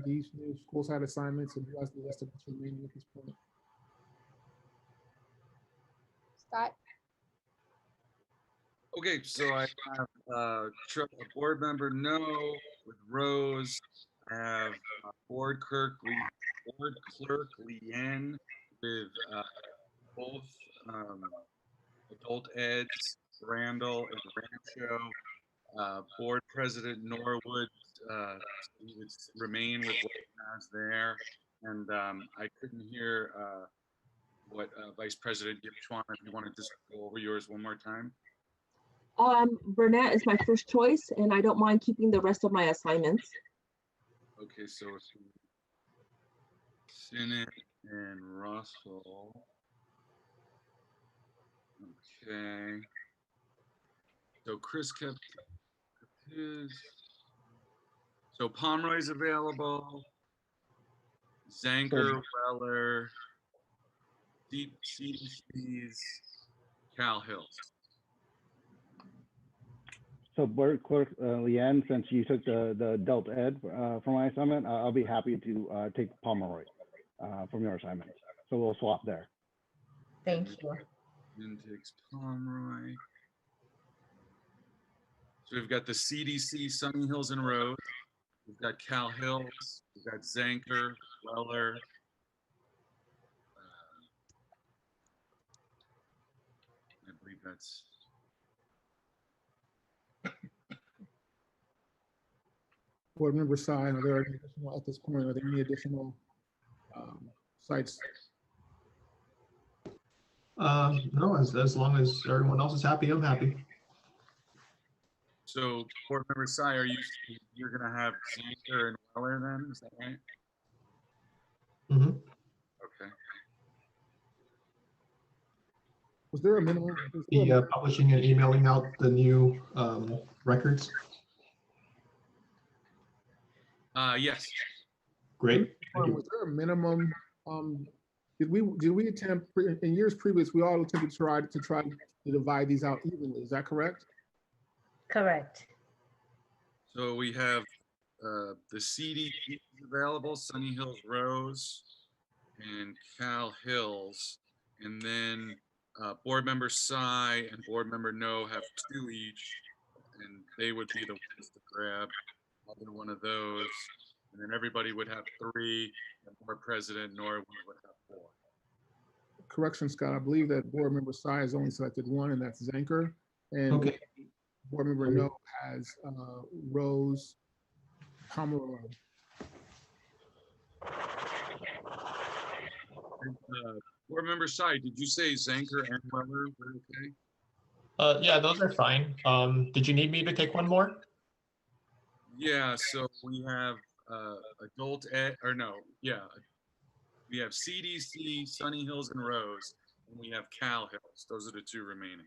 these new school site assignments, and who has the list of what's remaining at this point? Scott? Okay, so I have Board Member No with Rose. I have Board Clerk Leanne with both adult eds, Randall and Rancho. Board President Norwood would remain with what he has there. And I couldn't hear what Vice President Gipchwan, if you want to just go over yours one more time. Burnett is my first choice, and I don't mind keeping the rest of my assignments. Okay, so it's Sinnott and Russell. Okay. So Chris kept his. So Pomeroy's available. Zanker, Weller, CDC's, Cal Hills. So Board Clerk Leanne, since you took the adult ed for my assignment, I'll be happy to take Pomeroy from your assignment. So we'll swap there. Thank you. Then takes Pomeroy. So we've got the CDC, Sunny Hills and Road. We've got Cal Hills. We've got Zanker, Weller. I believe that's. Board Member Sai, are there any additional, at this point, are there any additional sites? No, as long as everyone else is happy, I'm happy. So Board Member Sai, you're gonna have Zanker and Weller then, is that right? Mm-hmm. Okay. Was there a minimum? The publishing and emailing out the new records. Yes. Great. Thank you. Was there a minimum? Did we attempt in years previous? We all attempted to try to divide these out evenly. Is that correct? Correct. So we have the CD available, Sunny Hills Rose and Cal Hills, and then Board Member Sai and Board Member No have 2 each, and they would be the ones to grab either one of those. and then everybody would have 3, and Board President Norwood would have 4. Correction, Scott, I believe that board member Sy has only selected 1, and that's Zanker. And Okay. board member No has Rose Pomeroy. Board Member Sy, did you say Zanker and Weller were okay? Yeah, those are fine. Did you need me to take one more? Yeah, so we have adult ed, or no, yeah. We have CDC, Sunny Hills, and Rose, and we have Cal Hills. Those are the 2 remaining.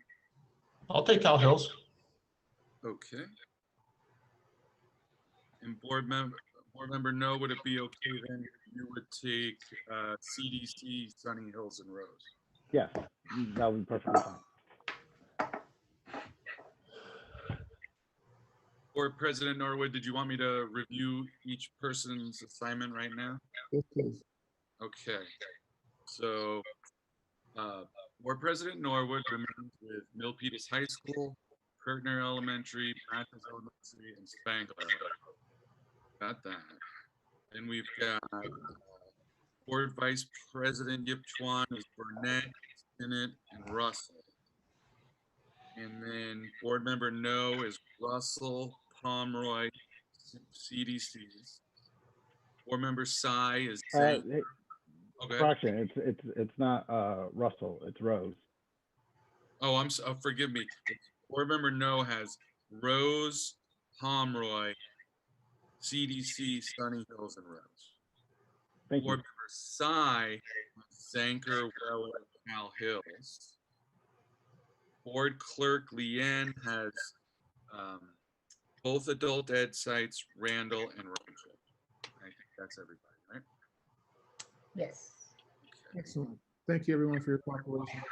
I'll take Cal Hills. Okay. And board member No, would it be okay then if you would take CDC, Sunny Hills, and Rose? Yes, that would be perfectly fine. Board President Norwood, did you want me to review each person's assignment right now? Yes, please. Okay. So Board President Norwood remains with Milpitas High School, Kirtner Elementary, Matthews Elementary, and Spangler. Got that. And we've got Board Vice President Yip Chuan is Burnett, Stinnett, and Russell. And then Board Member No is Russell, Pomeroy, CDCs. Board Member Sy is Zane. Okay. Correction, it's not Russell, it's Rose. Oh, forgive me. Board Member No has Rose, Pomeroy, CDC, Sunny Hills, and Rose. Thank Board you. Member Sy, Zanker, Weller, Cal Hills. Board Clerk Leanne has both adult ed sites, Randall and Rochelle. I think that's everybody, right? Yes. Excellent. Thank you, everyone, for your cooperation.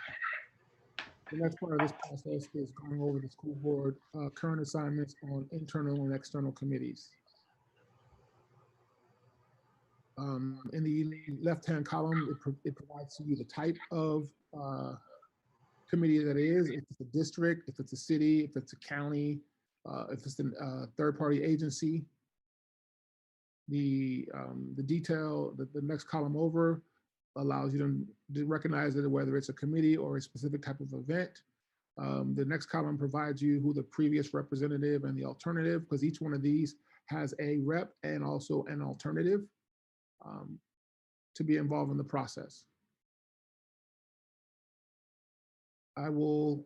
The next part of this process is going over the school board current assignments on internal and external committees. In the left-hand column, it provides to you the type of committee that is, if it's a district, if it's a city, if it's a county, if it's a third-party agency. The detail, the next column over allows you to recognize that whether it's a committee or a specific type of event. The next column provides you who the previous representative and the alternative, because each one of these has a rep and also an alternative to be involved in the process. I will,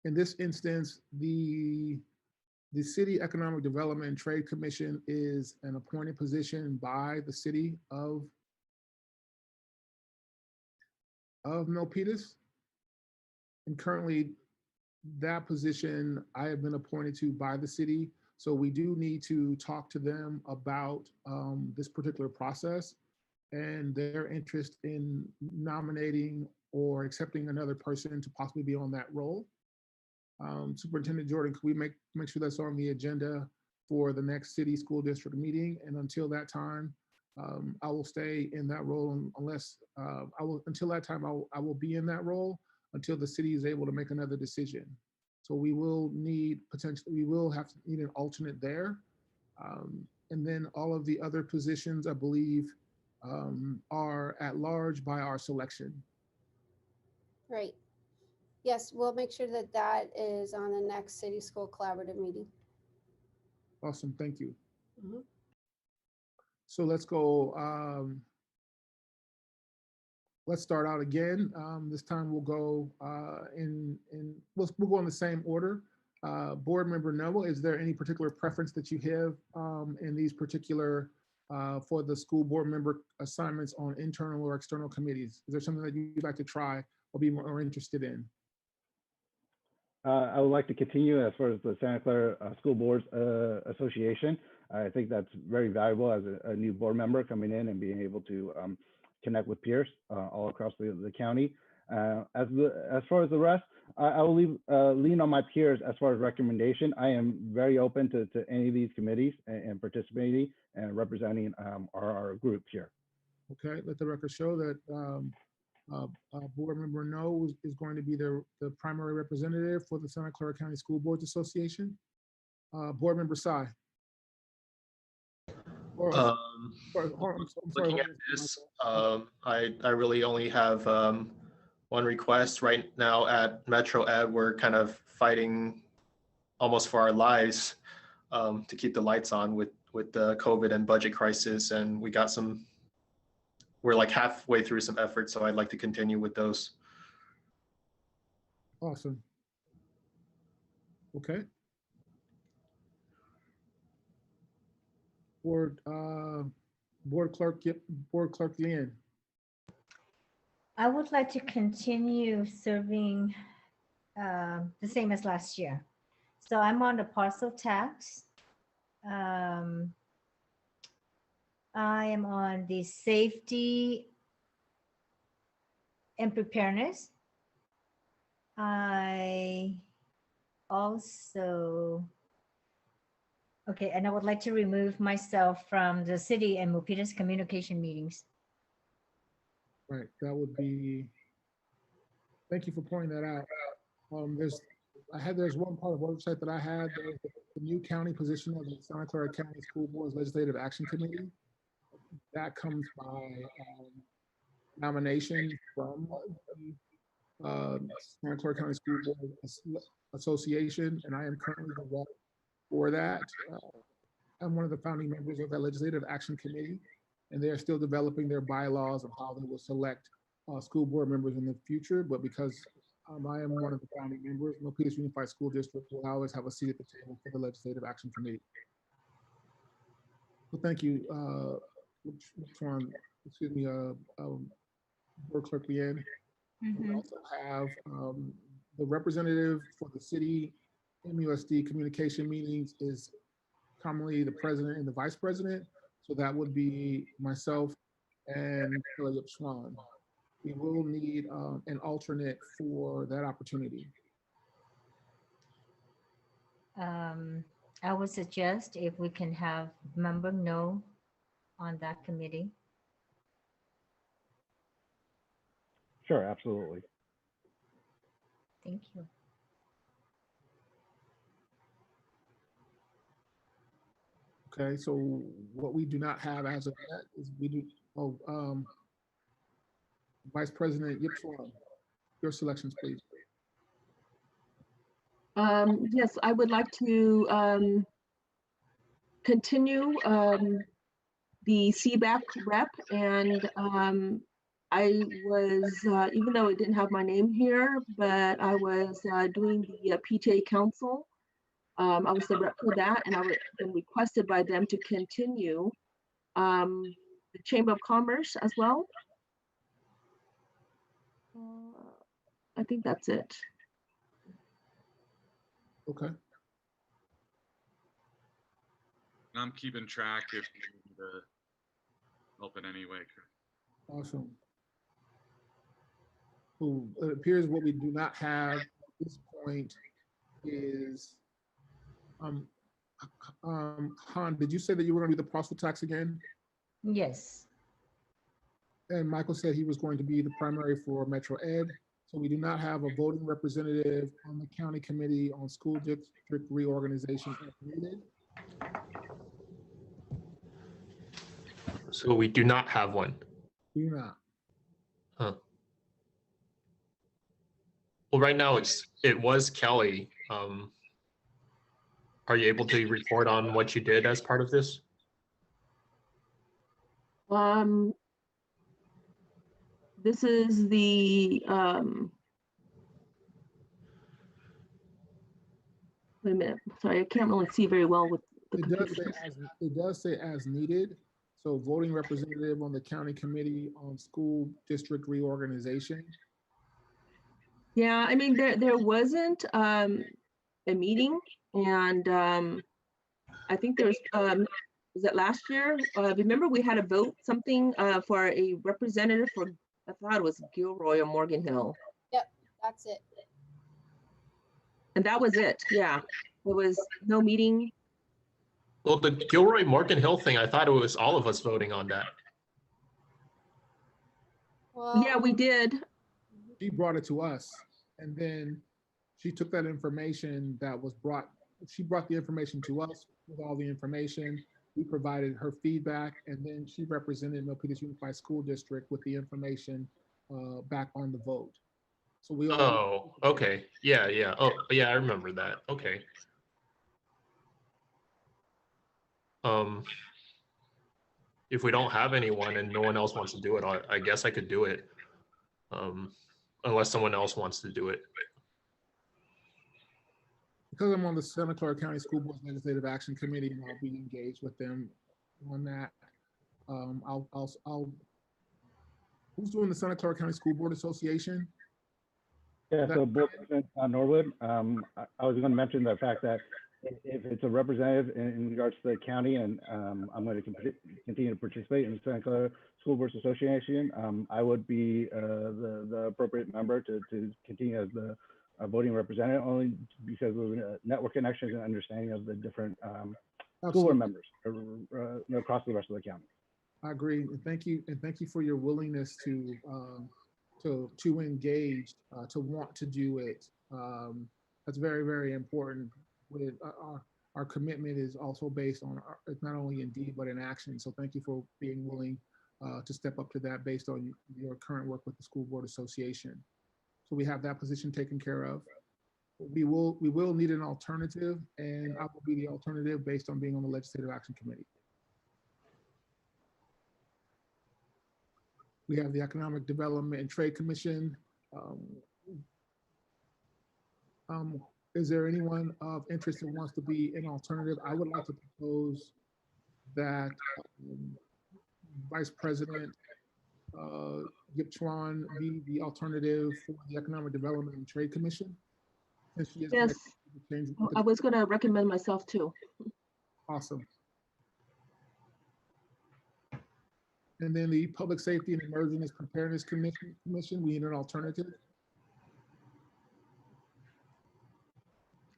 in this instance, the City Economic Development and Trade Commission is an appointed position by the city of Milpitas. And currently that position I have been appointed to by the city. So we do need to talk to them about this particular process and their interest in nominating or accepting another person to possibly be on that role. Superintendent Jordan, could we make sure that's on the agenda for the next city school district meeting? And until that time, I will stay in that role unless until that time, I will be in that role until the city is able to make another decision. So we will need we will have to need an alternate there. And then all of the other positions, I believe, are at large by our selection. Great. Yes, we'll make sure that that is on the next city school collaborative meeting. Awesome, thank you. Mhm. So let's go, let's start out again. This time we'll go we'll go in the same order. Board Member Noah, is there any particular preference that you have in these particular, for the school board member assignments on internal or external committees? Is there something that you'd like to try or be more interested in? I would like to continue as far as the Santa Clara School Boards Association. I think that's very valuable as a new board member coming in and being able to connect with peers all across the county. As far as the rest, I will lean on my peers as far as recommendation. I am very open to any of these committees and participating and representing our group here. Okay, let the record show that Board Member No is going to be the primary representative for the Santa Clara County School Boards Association. Board Member Sy. Or, Um, I'm sorry, Looking at this, I really only have one request right now at Metro Ed. We're kind of fighting almost for our lives to keep the lights on with the COVID and budget crisis, and we're like halfway through some efforts, so I'd like to continue with those. Awesome. Okay. Board Clerk Lynn. I would like to continue serving the same as last year. So I'm on the parcel tax. I am on the safety and preparedness. I also, okay, and I would like to remove myself from the city and Milpitas communication meetings. Right, that would be, thank you for pointing that out. There's one part of the website that I had, the new county position of the Santa Clara County School Board's Legislative Action Committee. That comes by nomination from Santa Clara County School Board Association, and I am currently the rep for that. I'm one of the founding members of that Legislative Action Committee, and they're still developing their bylaws of how they will select school board members in the future. But because I am one of the founding members, Milpitas Unified School District will always have a seat at the table for the Legislative Action Committee. So thank you, Board Clerk Leanne. We also have the representative for the city MUSD communication meetings is commonly the president and the vice president. So that would be myself and Philip Schwan. We will need an alternate for that opportunity. I would suggest if we can have member no on that committee. Sure, absolutely. Thank you. Okay, so what we do not have as of yet is Vice President Yipswam, your selections, please. Yes, I would like to continue the CBAC rep, and I was, even though it didn't have my name here, but I was doing the PTA Council. I was the rep for that, and I was been requested by them to continue the Chamber of Commerce as well. I think that's it. Okay. I'm keeping track if you need to help in any way. Awesome. So it appears what we do not have at this point is, Han, did you say that you were going to do the parcel tax again? Yes. And Michael said he was going to be the primary for Metro Ed. So we do not have a voting representative on the county committee on school district reorganization as needed. So we do not have one. Do not. Huh. Well, right now it was Kelly. Are you able to report on what you did as part of this? This is the, wait a minute, sorry, I can't really see very well with the computer. It does say as needed. So voting representative on the county committee on school district reorganization. Yeah, I mean, there wasn't a meeting, and I think there was it last year? Remember we had a vote, something for a representative for, I thought it was Gilroy or Morgan Hill. Yep, that's it. And that was it, yeah. There was no meeting. Well, the Gilroy Morgan Hill thing, I thought it was all of us voting on that. Well, Yeah, we did. She brought it to us, and then she took that information that was brought, she brought the information to us with all the information, We provided her feedback, and then she represented Milpitas Unified School District with the information back on the vote. So we all. Oh, okay. Yeah, yeah. Oh, yeah, I remember that. Okay. If we don't have anyone and no one else wants to do it, I guess I could do it. Unless someone else wants to do it. Because I'm on the Santa Clara County School Board's Legislative Action Committee, and I'll be engaged with them on that. Who's doing the Santa Clara County School Board Association? Yeah, so Board President Norwood, I was going to mention the fact that if it's a representative in regards to the county, and I'm going to continue to participate in the Santa Clara School Boards Association, I would be the appropriate member to continue as the voting representative, only because of network connections and understanding of the different school board members across the rest of the county. I agree, and thank you for your willingness to engage, to want to do it. That's very, very important. With our commitment is also based on it's not only in deed but in action. So thank you for being willing to step up to that based on your current work with the School Board Association. So we have that position taken care of. We will need an alternative, and I will be the alternative based on being on the Legislative Action Committee. We have the Economic Development and Trade Commission. Is there anyone of interest that wants to be an alternative? I would like to propose that Vice President Gipchuan be the alternative for the Economic Development and Trade Commission. And she is Yes, I was going to recommend myself too. Awesome. And then the Public Safety and Emergency Preparedness Commission, we need an alternative.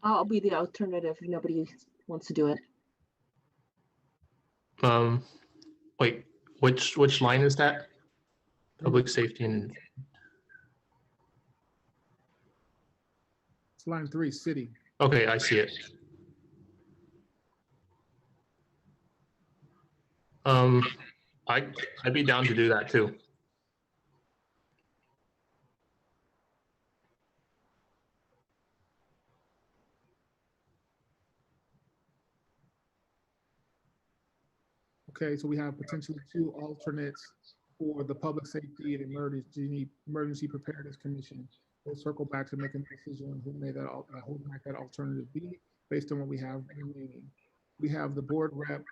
I'll be the alternative if nobody wants to do it. Wait, which line is that? Public safety and. It's line 3, city. Okay, I see it. I'd be down to do that too. Okay, so we have potentially 2 alternates for the Public Safety and Emergency Preparedness Commission. We'll circle back to making a decision on who might that alternative be based on what we have remaining. We have the board rep.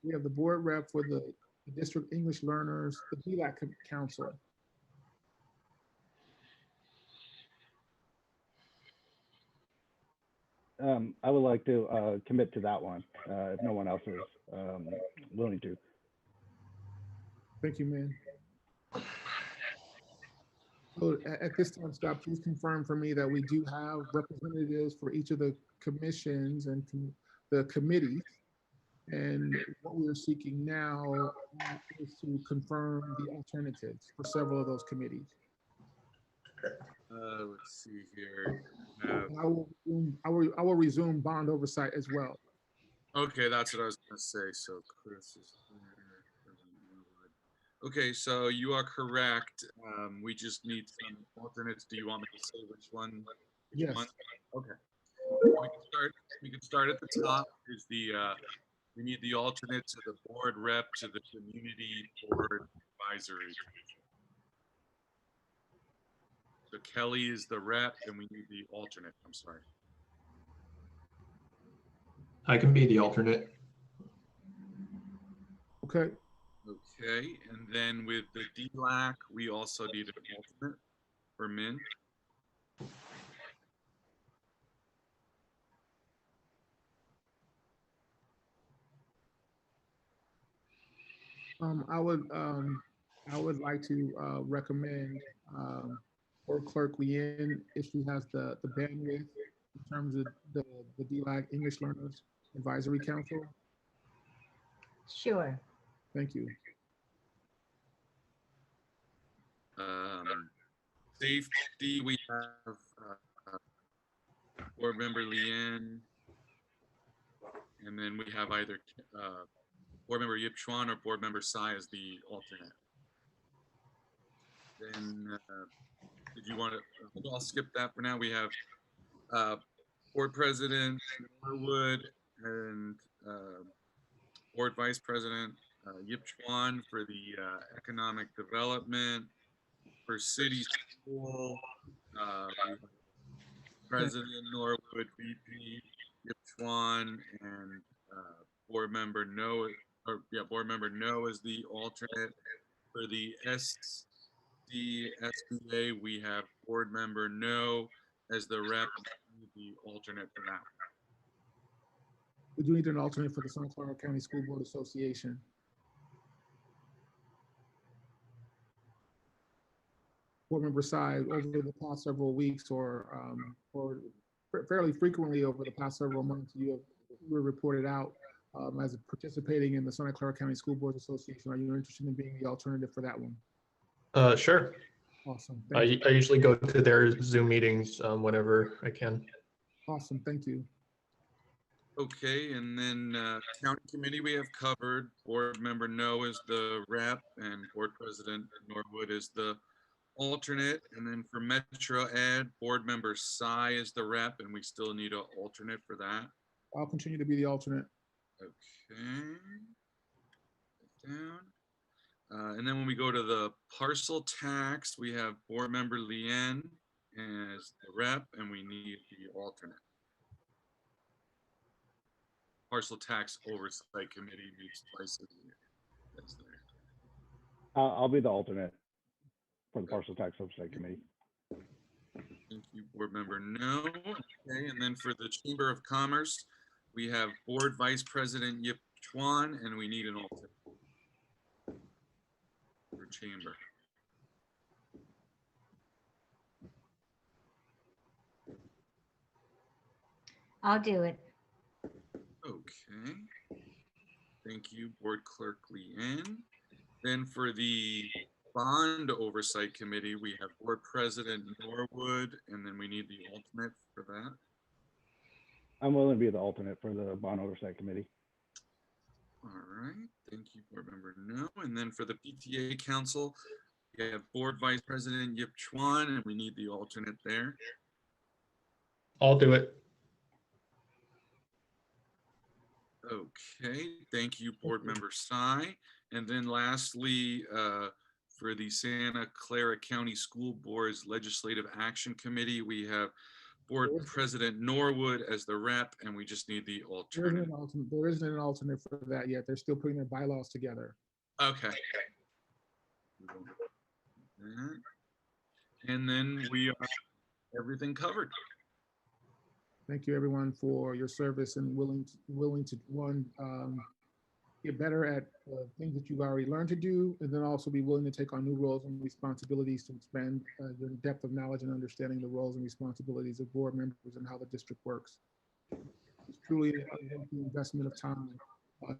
We have the board rep for the District English Learners, the DLAC Council. I would like to commit to that one if no one else is willing to. Thank you, man. So at this time, Scott, please confirm for me that we do have representatives for each of the commissions and the committees. And what we're seeking now is to confirm the alternatives for several of those committees. Let's see here. I will resume bond oversight as well. Okay, that's what I was going to say. So Chris is here. Okay, so you are correct. We just need some alternates. Do you want me to say which one? Yes. Okay. We can start at the top. Is the we need the alternate to the board rep to the community board advisory. So Kelly is the rep, and we need the alternate. I'm sorry. I can be the alternate. Okay. Okay, and then with the DLAC, we also need an alternate for Min. I would like to recommend Board Clerk Leanne if she has the bandwidth in terms of the DLAC English Learners Advisory Council. Sure. Thank you. Safety, we have board member Leanne, and then we have either Board Member Yip Chuan or Board Member Sai as the alternate. Then, did you want to, I'll skip that for now. We have Board President Norwood and Board Vice President Yip Chuan for the Economic Development. For City School, we have President Norwood, VP Yip Chuan, and Board Member No, Board Member No is the alternate. For the SBA, we have Board Member No as the rep, the alternate for that. We do need an alternate for the Santa Clara County School Board Association. Board Member Sai, over the past several weeks or fairly frequently over the past several months, you were reported out as participating in the Santa Clara County School Boards Association. Are you interested in being the alternative for that one? Sure. Awesome. I Thank you. usually go to their Zoom meetings whenever I can. Awesome. Thank you. Okay, and then County Committee we have covered. Board Member No is the rep and Board President Norwood is the alternate. And then for Metro Ed, Board Member Sai is the rep and we still need an alternate for that. I'll continue to be the alternate. Okay. Down. And then when we go to the parcel tax, we have Board Member Lien as the rep and we need the alternate. Parcel Tax Oversight Committee meets twice a year. That's there. I'll be the alternate for the Parcel Tax Oversight Committee. Thank you, Board Member No. Okay, and then for the Chamber of Commerce, we have Board Vice President Yip Chuan, and we need an alternate for Chamber. I'll do it. Okay. Thank you, Board Clerk Leanne. Then for the Bond Oversight Committee, we have Board President Norwood, and then we need the alternate for that. I'm willing to be the alternate for the Bond Oversight Committee. All right, thank you, Board Member No. And then for the PTA Council, we have Board Vice President Yip Chuan, and we need the alternate there. I'll do it. Okay, thank you, Board Member Sai. And then lastly, for the Santa Clara County School Board's Legislative Action Committee, we have Board President Norwood as the rep, and we just need the alternate. There isn't an alternate for that yet. They're still putting their bylaws together. Okay. And then we are everything covered. Thank you, everyone, for your service and willing to get better at things that you've already learned to do, and then also be willing to take on new roles and responsibilities to expand your depth of knowledge and understanding the roles and responsibilities of board members and how the district works. It's truly an investment of time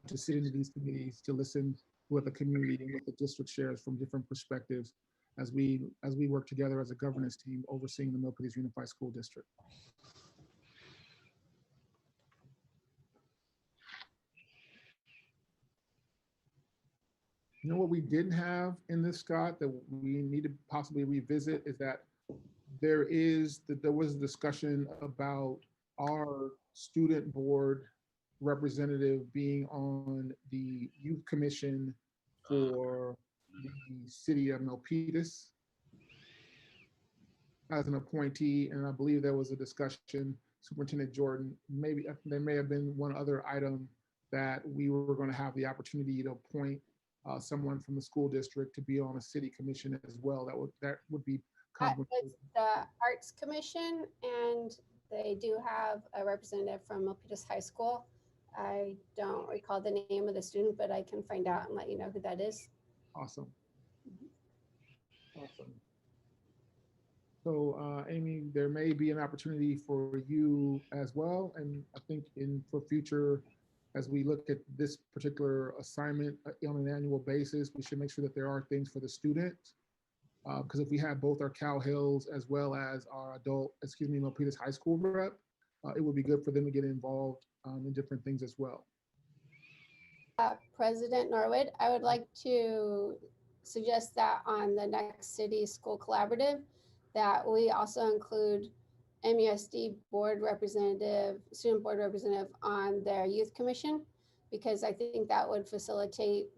to sit into these committees, to listen to what the community and what the district shares from different perspectives as we work together as a governance team overseeing the Milpitas Unified School District. You know what we didn't have in this, Scott, that we need to possibly revisit is that there was a discussion about our student board representative being on the youth commission for the city of Milpitas as an appointee, and I believe there was a discussion, Superintendent Jordan, maybe there may have been one other item that we were going to have the opportunity to appoint someone from the school district to be on a city commission as well. That would be it's the Arts Commission, and they do have a representative from Milpitas High School. I don't recall the name of the student, but I can find out and let you know who that is. Awesome. Awesome. So Amy, there may be an opportunity for you as well. And I think for future, as we look at this particular assignment on an annual basis, we should make sure that there are things for the students. Because if we have both our Cal Hills as well as our Milpitas High School rep, it would be good for them to get involved in different things as well. President Norwood, I would like to suggest that on the next city school collaborative, that we also include MUSD board representative, student board representative on their youth commission, because I think that would facilitate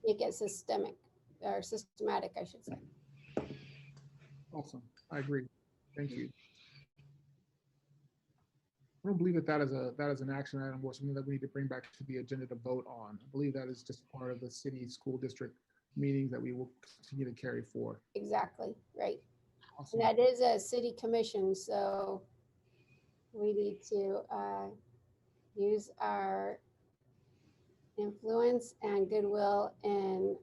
make it systemic or systematic, I should say. Awesome. I agree. Thank you. I don't believe that is an action item or something that we need to bring back to the agenda to vote on. I believe that is just part of the city school district meetings that we will continue to carry forward. Exactly, right. Awesome. And that is a city commission, so we need to use our influence and goodwill in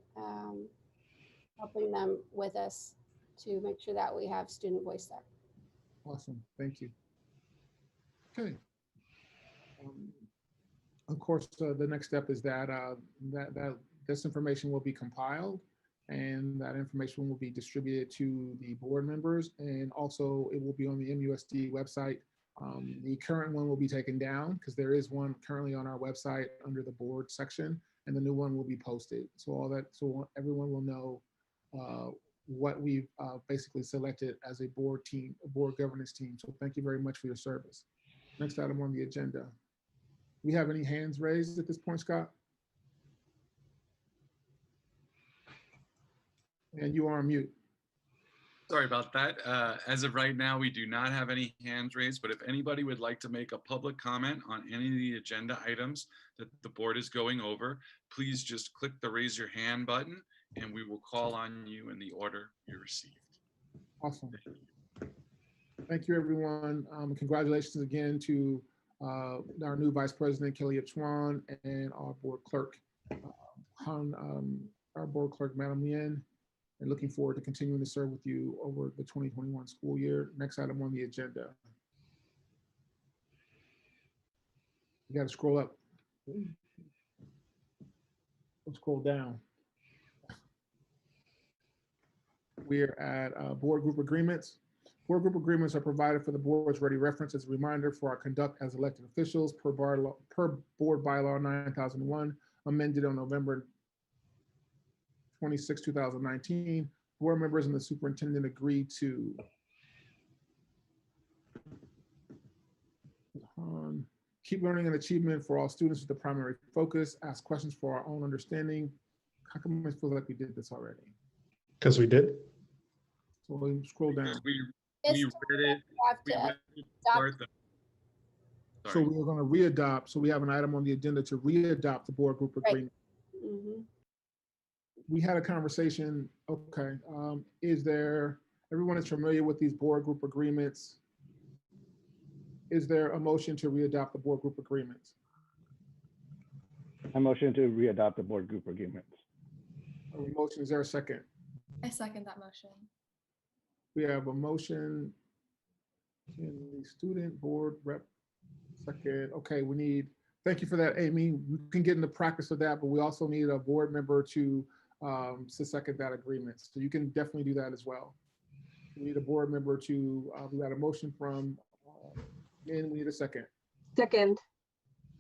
helping them with us to make sure that we have student voice there. Awesome. Thank you. Okay. Of course, the next step is that this information will be compiled, and that information will be distributed to the board members, and also it will be on the MUSD website. The current one will be taken down because there is one currently on our website under the board section, and the new one will be posted. So everyone will know what we've basically selected as a board governance team. So thank you very much for your service. Next item on the agenda. We have any hands raised at this point, Scott? And you are on mute. Sorry about that. As of right now, we do not have any hands raised, but if anybody would like to make a public comment on any of the agenda items that the board is going over, please just click the raise your hand button and we will call on you in the order you received. Awesome. Thank you, everyone. Congratulations again to our new Vice President, Kelly Chuan, and our board clerk, Madam Yen. And looking forward to continuing to serve with you over the 2021 school year. Next item on the agenda. You got to scroll up. Let's scroll down. We're at board group agreements. Board group agreements are provided for the board's ready reference as a reminder for our conduct as elected officials per board bylaw 9001, amended on November 26, 2019. Board members and the superintendent agreed to keep learning and achievement for all students with the primary focus, ask questions for our own understanding. How come I feel like we did this already? Because we did. So we scroll down. We read it. We read it, start the- So Sorry. we're going to readopt. So we have an item on the agenda to readopt the board group agreement. Mhm. We had a conversation. Okay. Everyone is familiar with these board group agreements. Is there a motion to readopt the board group agreements? I motion to readopt the board group agreements. A motion, is there a second? I second that motion. We have a motion. Can the student board rep second? Okay, thank you for that, Amy. We can get in the practice of that, but we also need a board member to second that agreement. So you can definitely do that as well. We need a board member to, we got a motion from, and we need a second. Second.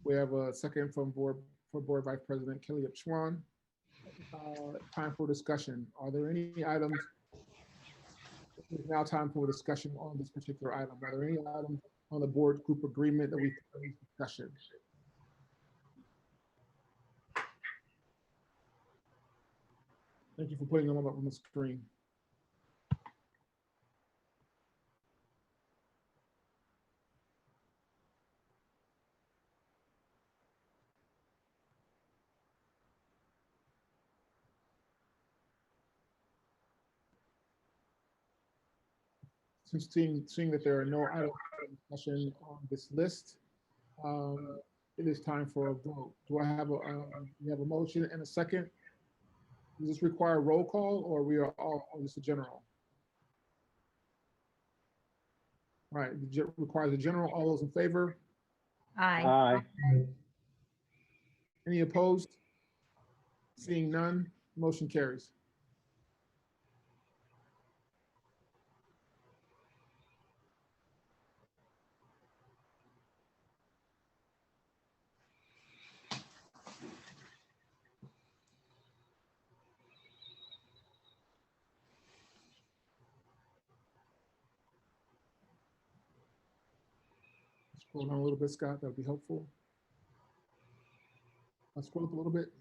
We have a second from board Vice President Kelly Chuan. Time for discussion. Are there any items? It's now time for discussion on this particular item. Are there any items on the board group agreement that we discussion? Thank you for putting them up on the screen. Since seeing that there are no items for discussion on this list, it is time for a vote. Do I have we have a motion and a second? Does this require a roll call, or we are all just a general? All right, it requires a general. All those in favor? Aye. Aye. Any opposed? Seeing none, motion carries. Scroll down a little bit, Scott, that'd be helpful. I'll scroll up a little bit.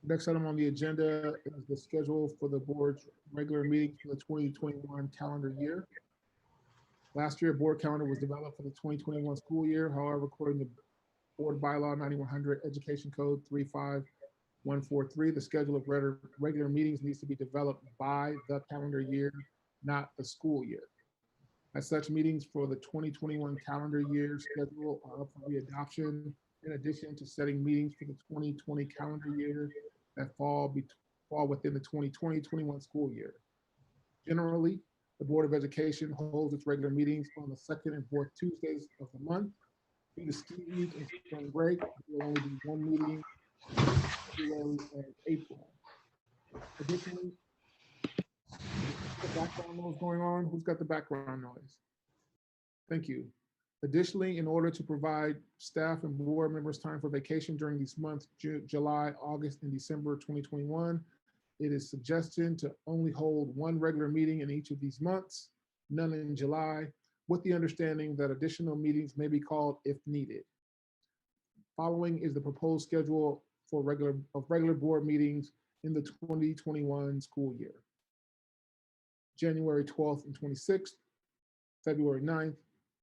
Next item on the agenda is the schedule for the board's regular meetings for the 2021 calendar year. Last year, board calendar was developed for the 2021 school year. However, according to Board Bylaw 9100, Education Code 35143, the schedule of regular meetings needs to be developed by the calendar year, not the school year. As such, meetings for the 2021 calendar year schedule are up for readoption, in addition to setting meetings for the 2020 calendar year that fall within the 2020-21 school year. Generally, the Board of Education holds its regular meetings on the second and fourth Tuesdays of the month. Due to ski week and spring break, there will only be one meeting in February and April. Additionally, the background noise going on. Who's got the background noise? Thank you. Additionally, in order to provide staff and board members time for vacation during these months, July, August, and December 2021, it is suggested to only hold one regular meeting in each of these months, none in July, with the understanding that additional meetings may be called if needed. Following is the proposed schedule for regular board meetings in the 2021 school year. January 12th and 26th, February 9th,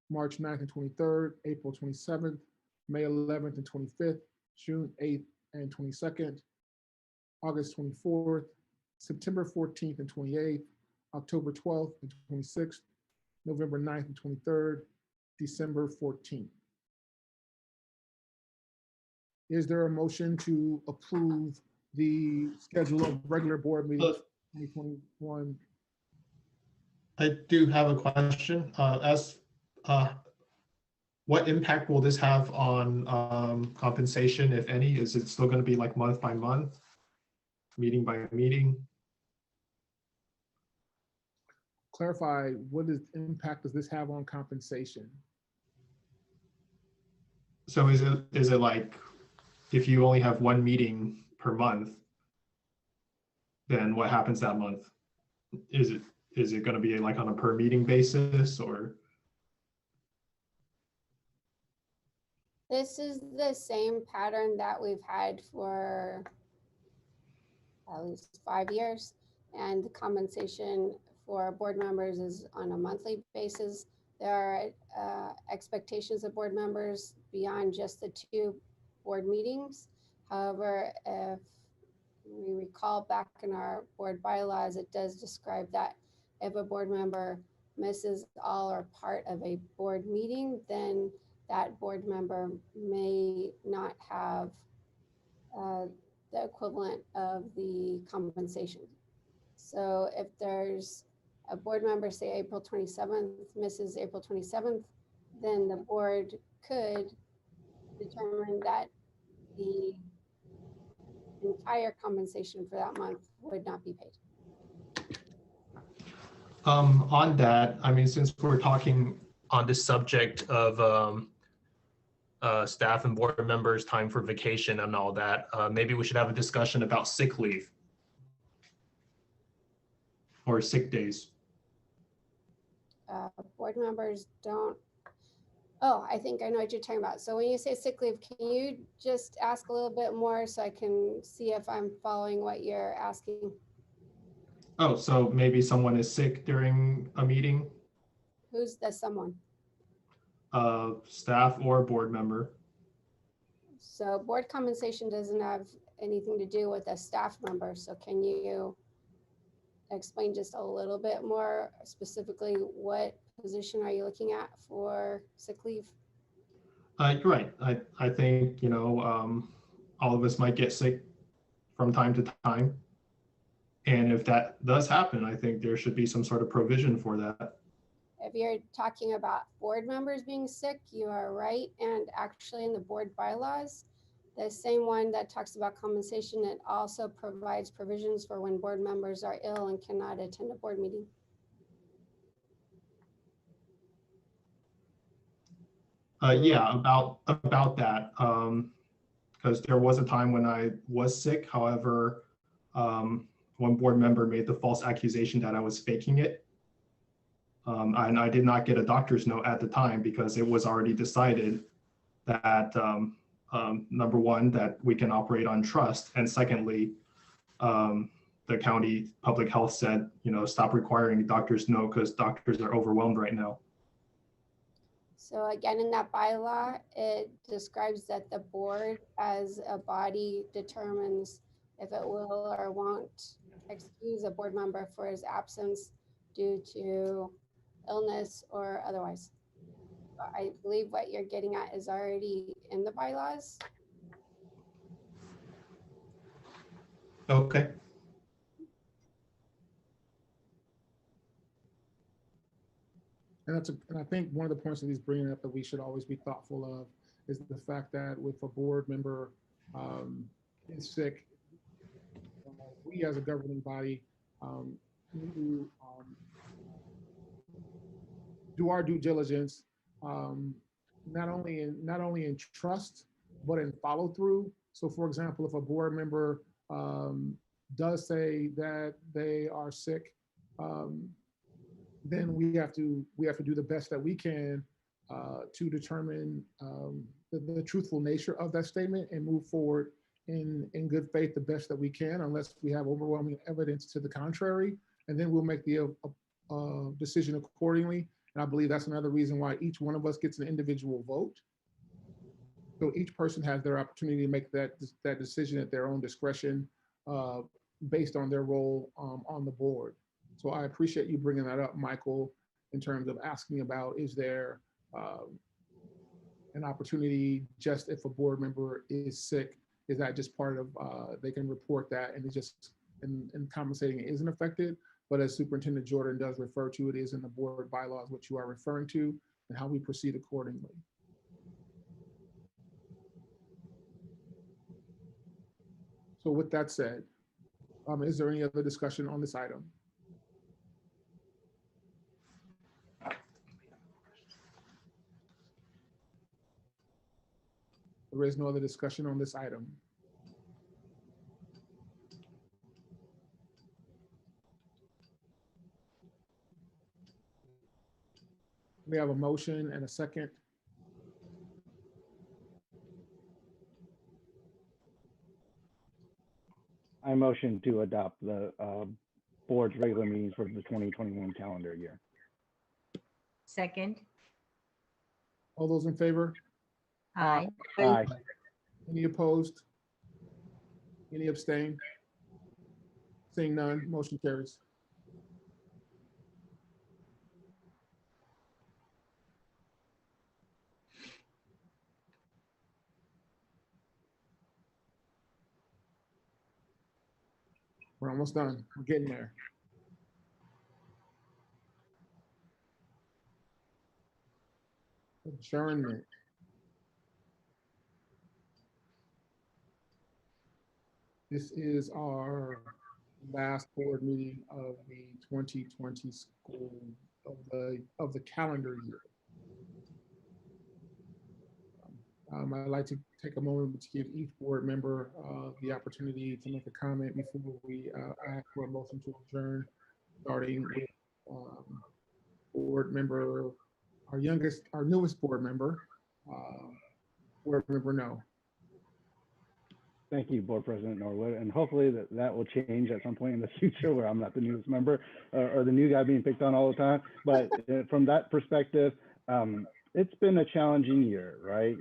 March 9th and 23rd, April 27th, May 11th and 25th, June 8th and 22nd, August 24th, September 14th and 28th, October 12th and 26th, November 9th and 23rd, December 14th. Is there a motion to approve the schedule of regular board meetings 2021? I do have a question. What impact will this have on compensation, if any? Is it still going to be like month by month, meeting by meeting? Clarify, what impact does this have on compensation? So is it like, if you only have one meeting per month, then what happens that month? Is it going to be like on a per meeting basis, or? This is the same pattern that we've had for at least 5 years, and the compensation for board members is on a monthly basis. There are expectations of board members beyond just the 2 board meetings. However, if we recall back in our board bylaws, it does describe that if a board member misses all or part of a board meeting, then that board member may not have the equivalent of the compensation. So if there's a board member, say April 27th, misses April 27th, then the board could determine that the entire compensation for that month would not be paid. On that, I mean, since we're talking on this subject of staff and board members' time for vacation and all that, maybe we should have a discussion about sick leave or sick days. Board members don't. Oh, I think I know what you're talking about. So when you say sick leave, can you just ask a little bit more so I can see if I'm following what you're asking? Oh, so maybe someone is sick during a meeting? Who's the someone? Staff or board member. So board compensation doesn't have anything to do with a staff member. So can you explain just a little bit more specifically what position are you looking at for sick leave? You're right. I think, you know, all of us might get sick from time to time. And if that does happen, I think there should be some sort of provision for that. If you're talking about board members being sick, you are right. And actually in the board bylaws, the same one that talks about compensation, it also provides provisions for when board members are ill and cannot attend a board meeting. Yeah, about that, because there was a time when I was sick. However, one board member made the false accusation that I was faking it. And I did not get a doctor's note at the time because it was already decided that number one, that we can operate on trust. And secondly, the county public health said, stop requiring a doctor's note because doctors are overwhelmed right now. So again, in that bylaw, it describes that the board as a body determines if it will or won't excuse a board member for his absence due to illness or otherwise. I believe what you're getting at is already in the bylaws. Okay. And I think one of the points that he's bringing up that we should always be thoughtful of is the fact that if a board member is sick, we as a governing body need to do our due diligence, not only in trust, but in follow through. So for example, if a board member does say that they are sick, then we have to do the best that we can to determine the truthful nature of that statement and move forward in good faith the best that we can, unless we have overwhelming evidence to the contrary, and then we'll make the decision accordingly. And I believe that's another reason why each one of us gets an individual vote. So each person has their opportunity to make that decision at their own discretion based on their role on the board. So I appreciate you bringing that up, Michael, in terms of asking about, is there an opportunity just if a board member is sick, is that just part of, they can report that and it's just, and compensating it isn't affected. But as Superintendent Jordan does refer to, it is in the board bylaws, what you are referring to and how we proceed accordingly. So with that said, is there any other discussion on this item? There is no other discussion on this item. We have a motion and a second. I motion to adopt the board's regular meetings for the 2021 calendar year. Second. All those in favor? Aye. Aye. Any opposed? Any abstain? Seeing none, motion carries. We're almost done. We're getting there. Adjournment. This is our last board meeting of the 2020 school of the calendar year. I'd like to take a moment to give each board member the opportunity to make a comment before we ask for a motion to adjourn, starting with board member, our newest board member, board member No. Thank you, Board President Norwood, and hopefully that will change at some point in the future where I'm not the newest member or the new guy being picked on all the time. But from that perspective, it's been a challenging year, right?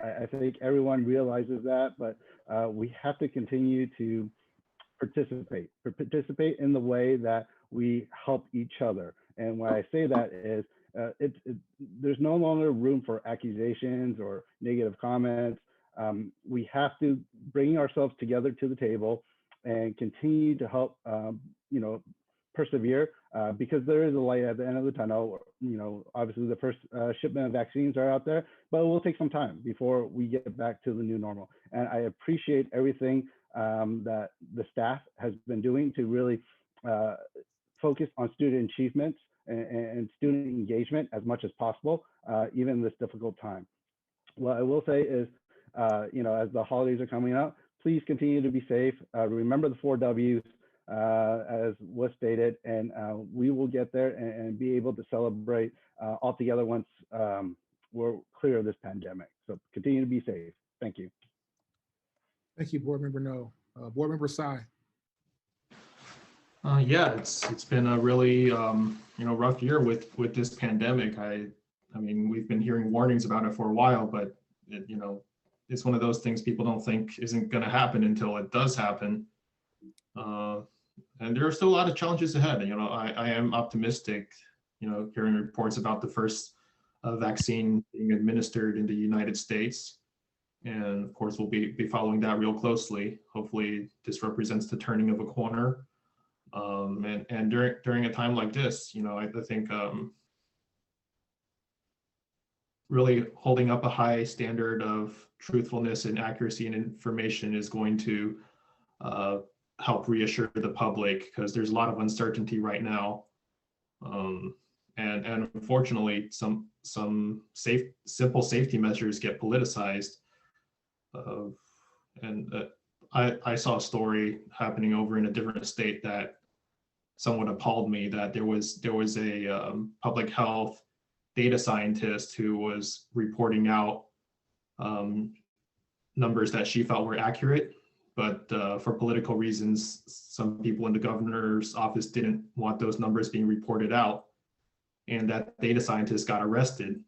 I think everyone realizes that, but we have to continue to participate in the way that we help each other. And when I say that is, there's no longer room for accusations or negative comments. We have to bring ourselves together to the table and continue to help, persevere because there is a light at the end of the tunnel. Obviously the first shipment of vaccines are out there, but it will take some time before we get back to the new normal. And I appreciate everything that the staff has been doing to really focus on student achievements and student engagement as much as possible, even in this difficult time. What I will say is, as the holidays are coming up, please continue to be safe. Remember the 4 W's, as was stated, and we will get there and be able to celebrate all together once we're clear of this pandemic. So continue to be safe. Thank you. Thank you, Board Member No. Board Member Sai. Yeah, it's been a really rough year with this pandemic. I mean, we've been hearing warnings about it for a while, but it's one of those things people don't think isn't going to happen until it does happen. And there are still a lot of challenges ahead. I am optimistic, hearing reports about the first vaccine being administered in the United States. And of course, we'll be following that real closely. Hopefully this represents the turning of a corner. And during a time like this, I think really holding up a high standard of truthfulness and accuracy and information is going to help reassure the public, because there's a lot of uncertainty right now. And unfortunately, some simple safety measures get politicized. I saw a story happening over in a different state that somewhat appalled me, that there was a public health data scientist who was reporting out numbers that she felt were accurate, but for political reasons, some people in the governor's office didn't want those numbers being reported out, and that data scientist got arrested.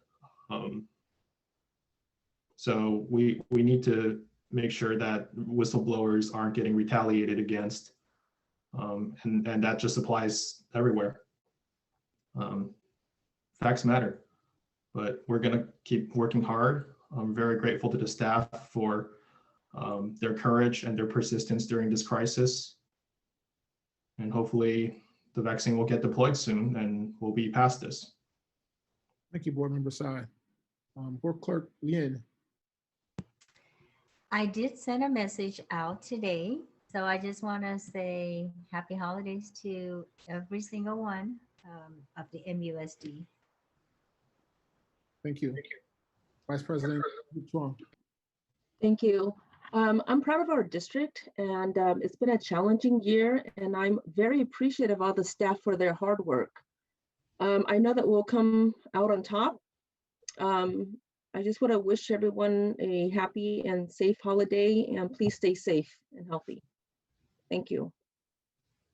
So we need to make sure that whistleblowers aren't getting retaliated against, and that just applies everywhere. Facts matter, but we're going to keep working hard. I'm very grateful to the staff for their courage and their persistence during this crisis. And hopefully the vaccine will get deployed soon and we'll be past this. Thank you, Board Member Sai. Board Clerk Lien. I did send a message out today, so I just want to say happy holidays to every single one of the MUSD. Thank you. Vice President Chuang. Thank you. I'm proud of our district, and it's been a challenging year, and I'm very appreciative of all the staff for their hard work. I know that we'll come out on top. I just want to wish everyone a happy and safe holiday, and please stay safe and healthy. Thank you.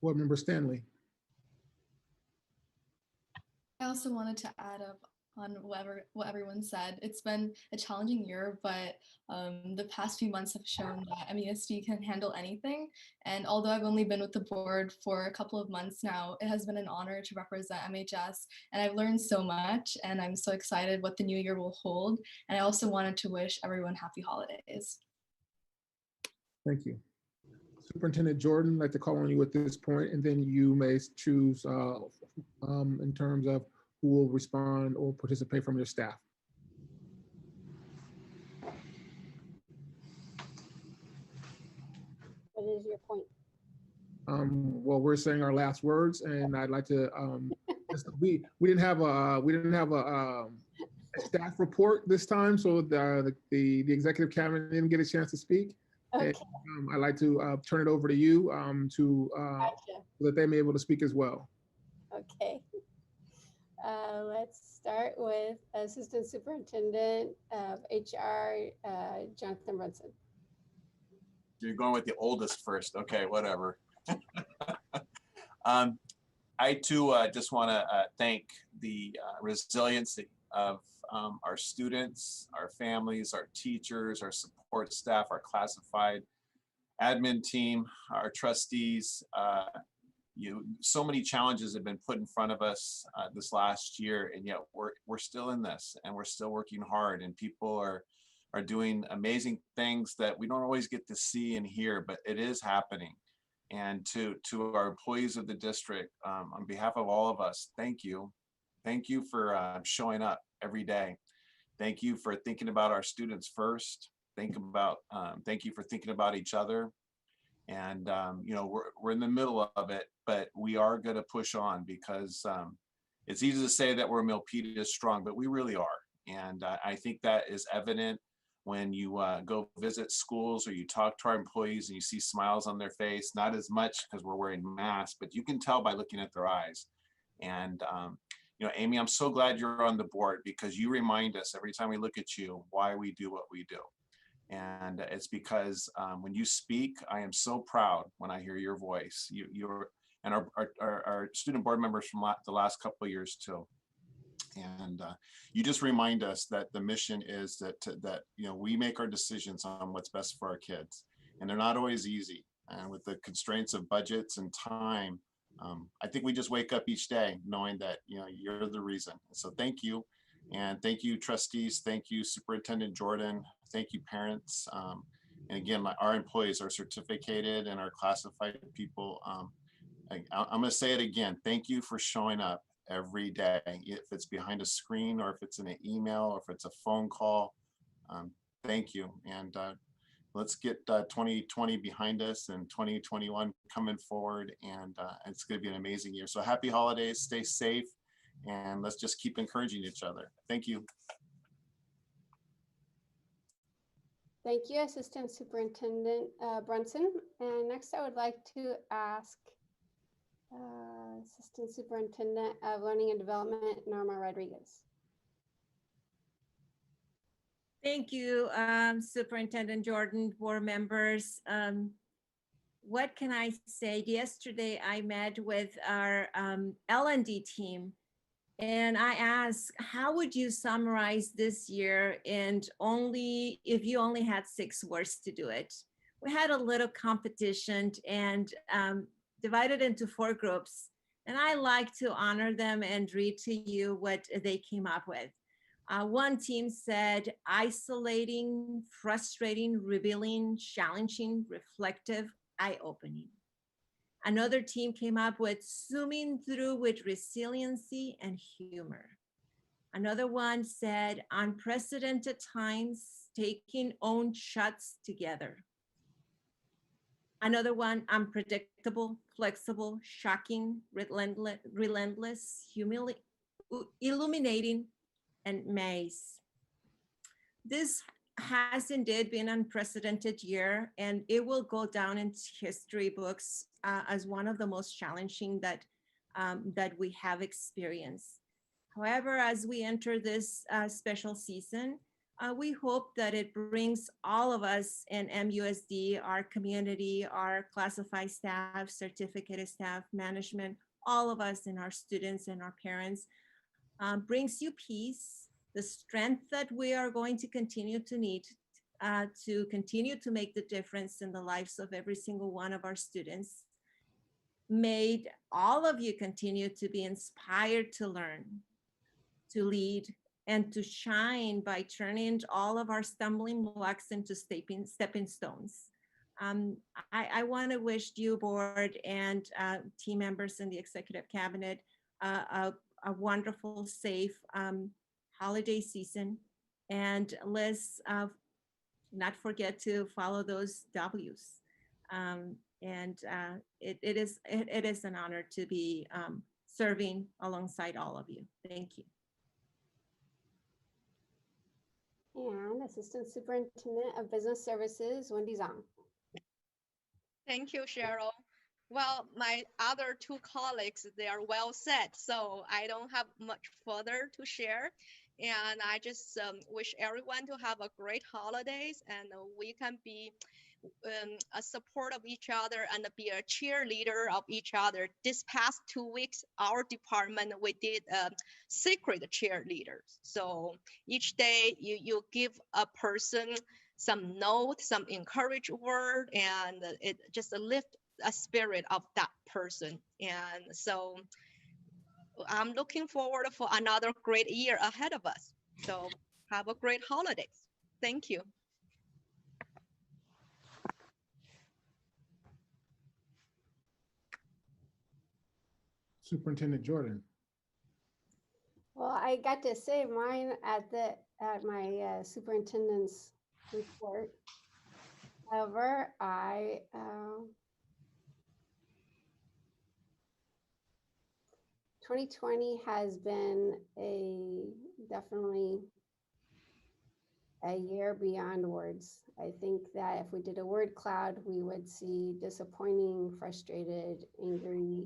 Board Member Stanley. I also wanted to add up on what everyone said. It's been a challenging year, but the past few months have shown that MUSD can handle anything. And although I've only been with the board for a couple of months now, it has been an honor to represent MHS, and I've learned so much, and I'm so excited what the new year will hold. And I also wanted to wish everyone happy holidays. Thank you. Superintendent Jordan, I'd like to call on you at this point, and then you may choose in terms of who will respond or participate from your staff. What is your point? Well, we're saying our last words, and I'd like to. We didn't have a staff report this time, so the executive cabinet didn't get a chance to speak. Okay. And, I'd like to turn it over to you so that they may be able to speak as well. Okay. Let's start with Assistant Superintendent of HR, Jonathan Brunson. You're going with the oldest first. Okay, whatever. I too just want to thank the resiliency of our students, our families, our teachers, our support staff, our classified admin team, our trustees. So many challenges have been put in front of us this last year, and yet we're still in this, and we're still working hard, and people are doing amazing things that we don't always get to see and hear, but it is happening. And to our employees of the district, on behalf of all of us, thank you. Thank you for showing up every day. Thank you for thinking about our students first. Thank you for thinking about each other. And we're in the middle of it, but we are going to push on, because it's easy to say that we're Milpitas strong, but we really are. And I think that is evident when you go visit schools or you talk to our employees and you see smiles on their face, not as much because we're wearing masks, but you can tell by looking at their eyes. And, you know, Amy, I'm so glad you're on the board because you remind us every time we look at you why we do what we do. And it's because when you speak, I am so proud when I hear your voice. You're and our student board members from the last couple of years too. And you just remind us that the mission is that you know, we make our decisions on what's best for our kids, and they're not always easy. And with the constraints of budgets and time, I think we just wake up each day knowing that, you know, you're the reason. So thank you, and thank you, trustees. Thank you, Superintendent Jordan. Thank you, parents. And again, our employees are certificated and our classified people. I'm going to say it again. Thank you for showing up every day, if it's behind a screen or if it's in an email or if it's a phone call. Thank you. And let's get 2020 behind us and 2021 coming forward. And it's going to be an amazing year. So happy holidays, stay safe, and let's just keep encouraging each other. Thank you. Thank you, Assistant Superintendent Brunson. And next I would like to ask Assistant Superintendent of Learning and Development, Norma Rodriguez. Thank you, Superintendent Jordan, board members. What can I say? Yesterday, I met with our L&D team, and I asked, how would you summarize this year and if you only had 6 words to do it? We had a little competition and divided into 4 groups, and I like to honor them and read to you what they came up with. One team said isolating, frustrating, revealing, challenging, reflective, eye-opening. Another team came up with zooming through with resiliency and humor. Another one said unprecedented times, taking own shots together. Another one, unpredictable, flexible, shocking, relentless, illuminating, and maze. This has indeed been an unprecedented year, and it will go down in history books as one of the most challenging that we have experienced. However, as we enter this special season, we hope that it brings all of us in MUSD, our community, our classified staff, certificated staff, management, all of us and our students and our parents, brings you peace, the strength that we are going to continue to need to continue to make the difference in the lives of every single one of our students. May all of you continue to be inspired to learn, to lead, and to shine by turning all of our stumbling blocks into stepping stones. I want to wish you, board, and team members in the executive cabinet a wonderful, safe holiday season, and let's not forget to follow those W's. It is an honor to be serving alongside all of you. Thank you. And Assistant Superintendent of Business Services, Wendy Zhang. Thank you, Cheryl. Well, my other 2 colleagues, they are well said, so I don't have much further to share. And I just wish everyone to have a great holidays, and we can be a support of each other and be a cheerleader of each other. This past 2 weeks, our department, we did secret cheerleaders. So each day you give a person some note, some encourage word, and it just lift a spirit of that person. And so I'm looking forward for another great year ahead of us. So have a great holidays. Thank you. Superintendent Jordan. Well, I got to say mine at my superintendent's report. However, 2020 has been definitely a year beyond words. I think that if we did a word cloud, we would see disappointing, frustrated, angry,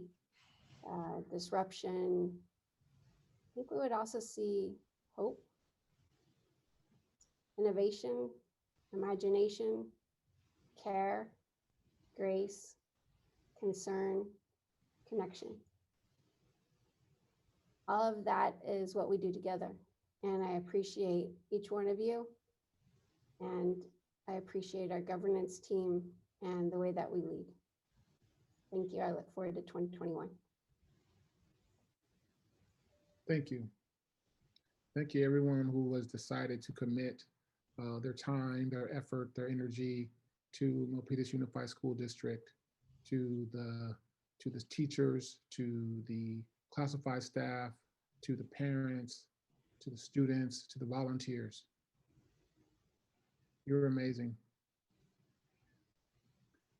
disruption. I think we would also see hope, innovation, imagination, care, grace, concern, connection. All of that is what we do together. And I appreciate each one of you. And I appreciate our governance team and the way that we lead. Thank you. I look forward to 2021. Thank you. Thank you, everyone who has decided to commit their time, their effort, their energy to Milpitas Unified School District, to the teachers, to the classified staff, to the parents, to the students, to the volunteers. You're amazing.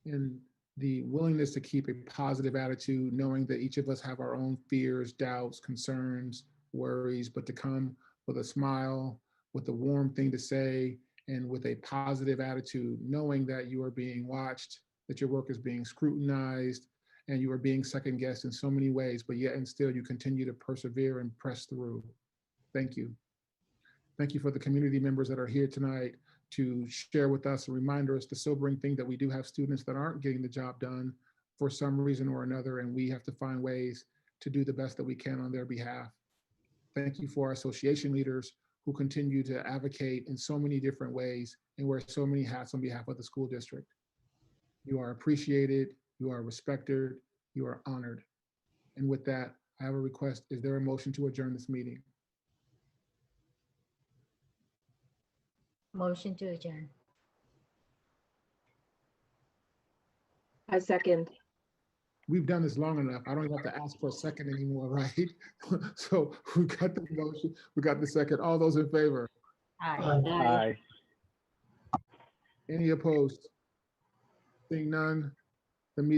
And the willingness to keep a positive attitude, knowing that each of us have our own fears, doubts, concerns, worries, but to come with a smile, with a warm thing to say, and with a positive attitude, knowing that you are being watched, that your work is being scrutinized, and you are being second guessed in so many ways, but yet and still you continue to persevere and press through. Thank you. Thank you for the community members that are here tonight to share with us and remind us the sobering thing that we do have students that aren't getting the job done for some reason or another, and we have to find ways to do the best that we can on their behalf. Thank you for our association leaders who continue to advocate in so many different ways and wear so many hats on behalf of the school district. You are appreciated, you are respected, you are honored. And with that, I have a request. Is there a motion to adjourn this meeting? Motion to adjourn. I second. We've done this long enough. I don't even have to ask for a second anymore, right? So we got the motion, we got the second. All those in favor? Aye. Aye. Any opposed? Seeing none,